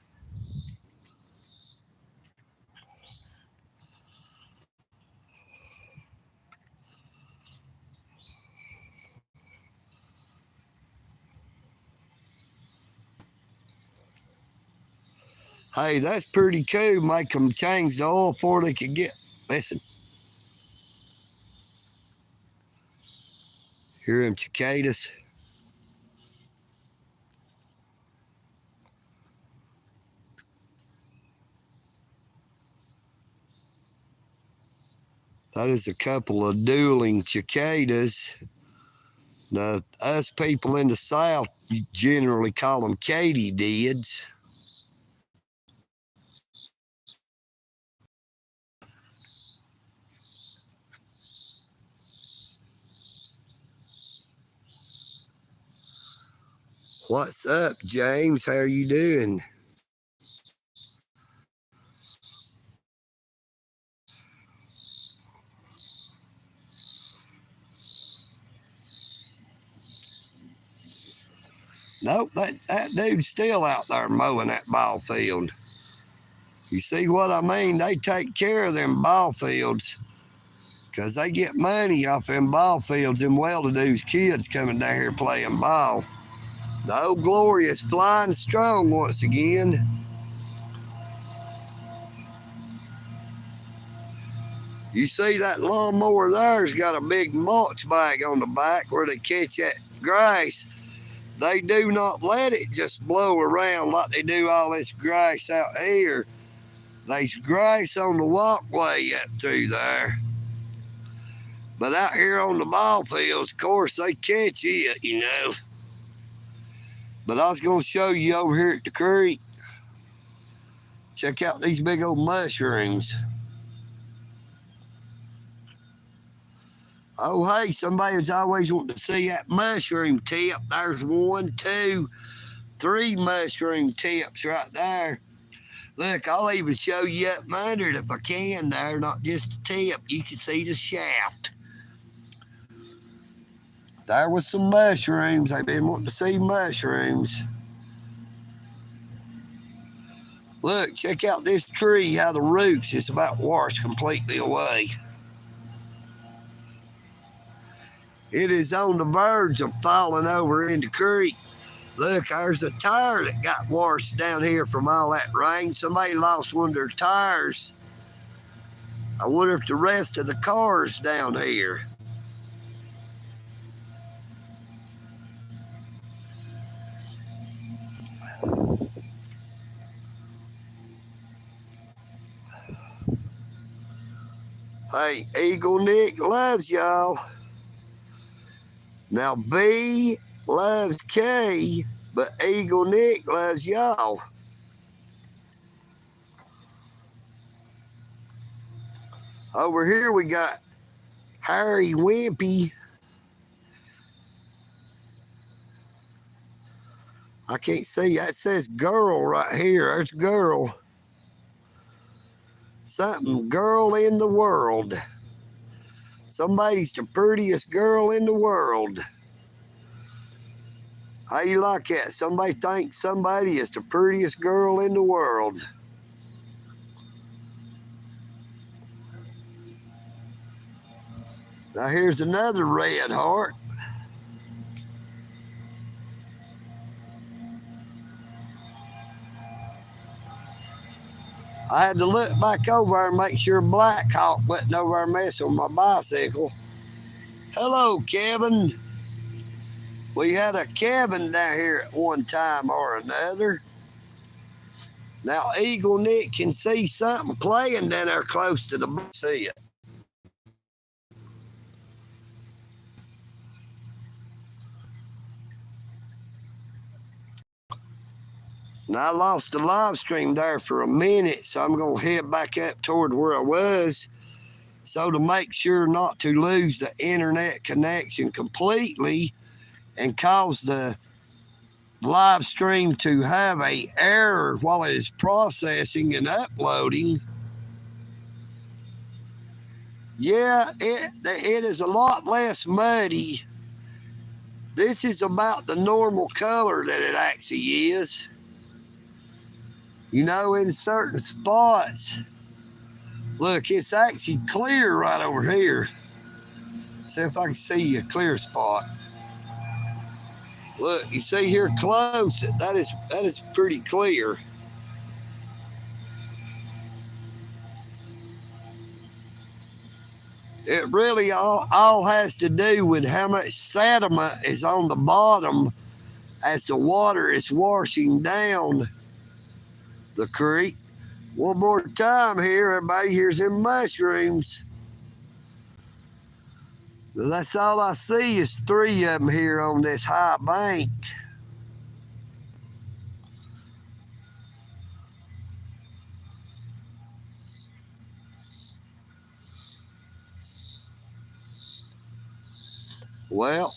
Hey, that's pretty cool. Make them change the oil before they could get. Listen. Hear them cicadas. That is a couple of dueling cicadas. Now, us people in the South generally call them katydids. What's up, James? How are you doing? Nope, that dude's still out there mowing that ball field. You see what I mean? They take care of them ball fields because they get money off them ball fields, them well-to-do's kids coming down here playing ball. The Old Glory is flying strong once again. You see that lawnmower there's got a big mulch bag on the back where they catch that grass. They do not let it just blow around like they do all this grass out here. There's grass on the walkway up through there. But out here on the ball fields, of course, they catch it, you know. But I was going to show you over here at the creek. Check out these big old mushrooms. Oh, hey, somebody's always wanting to see that mushroom tip. There's 1, 2, 3 mushroom tips right there. Look, I'll even show you up under it if I can there, not just the tip. You can see the shaft. There was some mushrooms. I've been wanting to see mushrooms. Look, check out this tree, how the roots is about washed completely away. It is on the verge of falling over in the creek. Look, there's a tire that got washed down here from all that rain. Somebody lost one of their tires. I wonder if the rest of the car's down here. Hey, EagleNick loves y'all. Now, B loves K, but EagleNick loves y'all. Over here we got Harry Wimpy. I can't see. That says girl right here. There's girl. Something girl in the world. Somebody's the prettiest girl in the world. How you like that? Somebody thinks somebody is the prettiest girl in the world. Now here's another red heart. I had to look back over and make sure Black Hawk wasn't over there messing with my bicycle. Hello, Kevin. We had a Kevin down here at one time or another. Now, EagleNick can see something playing down there close to the see it. And I lost the live stream there for a minute, so I'm going to head back up toward where I was. So to make sure not to lose the internet connection completely and cause the live stream to have a error while it is processing and uploading. Yeah, it is a lot less muddy. This is about the normal color that it actually is. You know, in certain spots, look, it's actually clear right over here. See if I can see a clear spot. Look, you see here close, that is pretty clear. It really all has to do with how much sediment is on the bottom as the water is washing down the creek. One more time here, everybody. Here's them mushrooms. That's all I see is 3 of them here on this high bank. Well,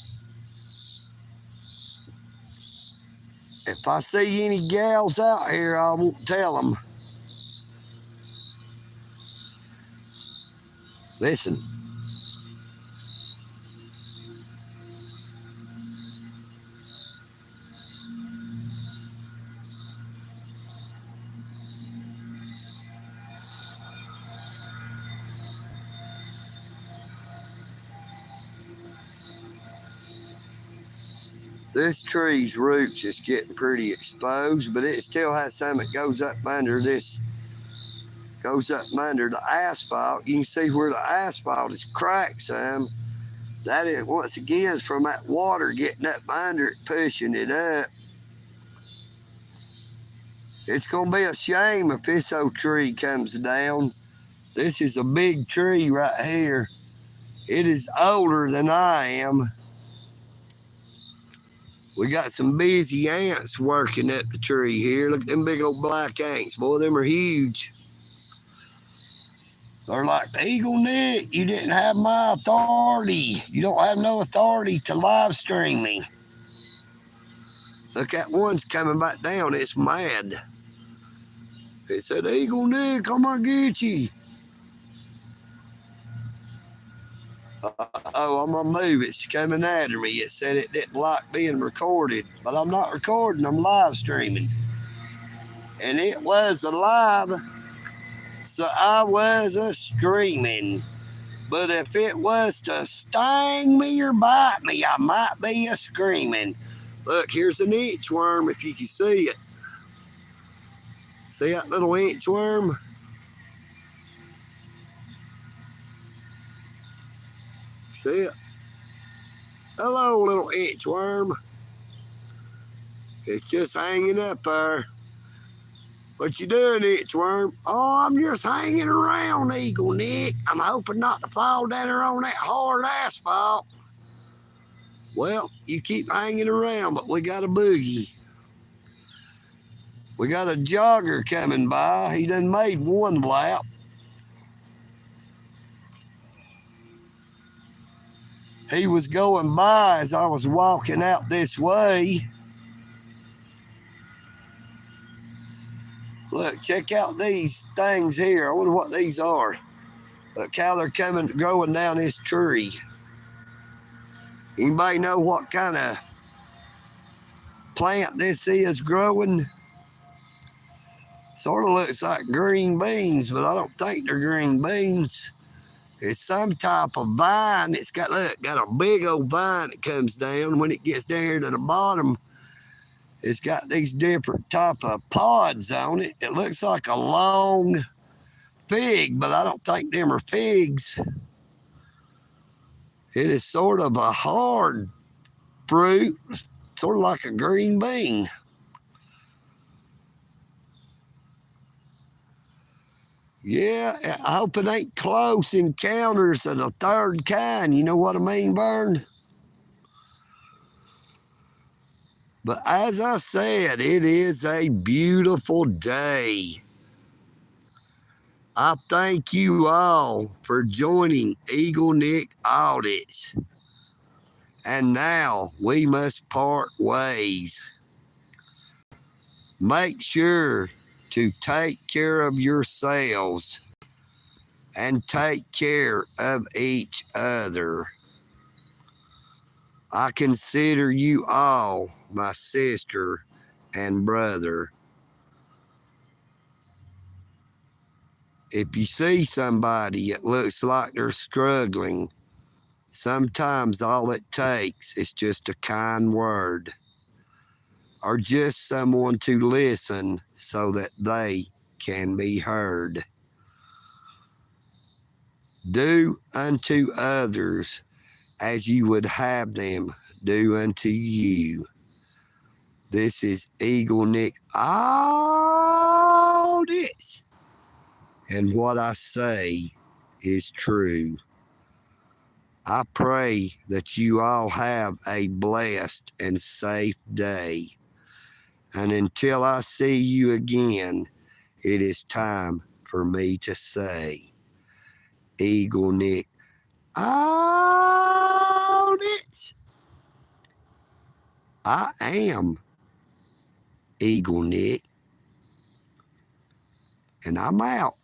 if I see any gals out here, I won't tell them. Listen. This tree's roots is getting pretty exposed, but it still has some that goes up under this, goes up under the asphalt. You can see where the asphalt is cracked some. That is, once again, from that water getting up under it, pushing it up. It's going to be a shame if this old tree comes down. This is a big tree right here. It is older than I am. We got some busy ants working up the tree here. Look at them big old black ants. Boy, them are huge. They're like, EagleNick, you didn't have my authority. You don't have no authority to live stream me. Look, that one's coming back down. It's mad. It said, EagleNick, I'm gonna get you. Oh, I'm gonna move. It's coming after me. It said it didn't like being recorded, but I'm not recording. I'm live streaming, and it was alive, so I was a streaming. But if it was to sting me or bite me, I might be a screaming. Look, here's an inchworm. If you can see it, see that little inchworm? See it? Hello, little inchworm. It's just hanging up there. What you doing, inchworm? Oh, I'm just hanging around, EagleNick. I'm hoping not to fall down there on that hard asphalt. Well, you keep hanging around, but we got a boogie. We got a jogger coming by. He done made 1 lap. He was going by as I was walking out this way. Look, check out these things here. I wonder what these are. Look how they're growing down this tree. Anybody know what kind of plant this is growing? Sort of looks like green beans, but I don't think they're green beans. It's some type of vine. It's got, look, got a big old vine that comes down. When it gets down here to the bottom, it's got these different type of pods on it. It looks like a long fig, but I don't think them are figs. It is sort of a hard fruit, sort of like a green bean. Yeah, I hope it ain't close encounters of the third kind. You know what I mean, Vern? But as I said, it is a beautiful day. I thank you all for joining EagleNick Audits. And now we must part ways. Make sure to take care of yourselves and take care of each other. I consider you all my sister and brother. If you see somebody that looks like they're struggling, sometimes all it takes is just a kind word or just someone to listen so that they can be heard. Do unto others as you would have them do unto you. This is EagleNick. All this. And what I say is true. I pray that you all have a blessed and safe day. And until I see you again, it is time for me to say, EagleNick, all this. I am EagleNick, and I'm out.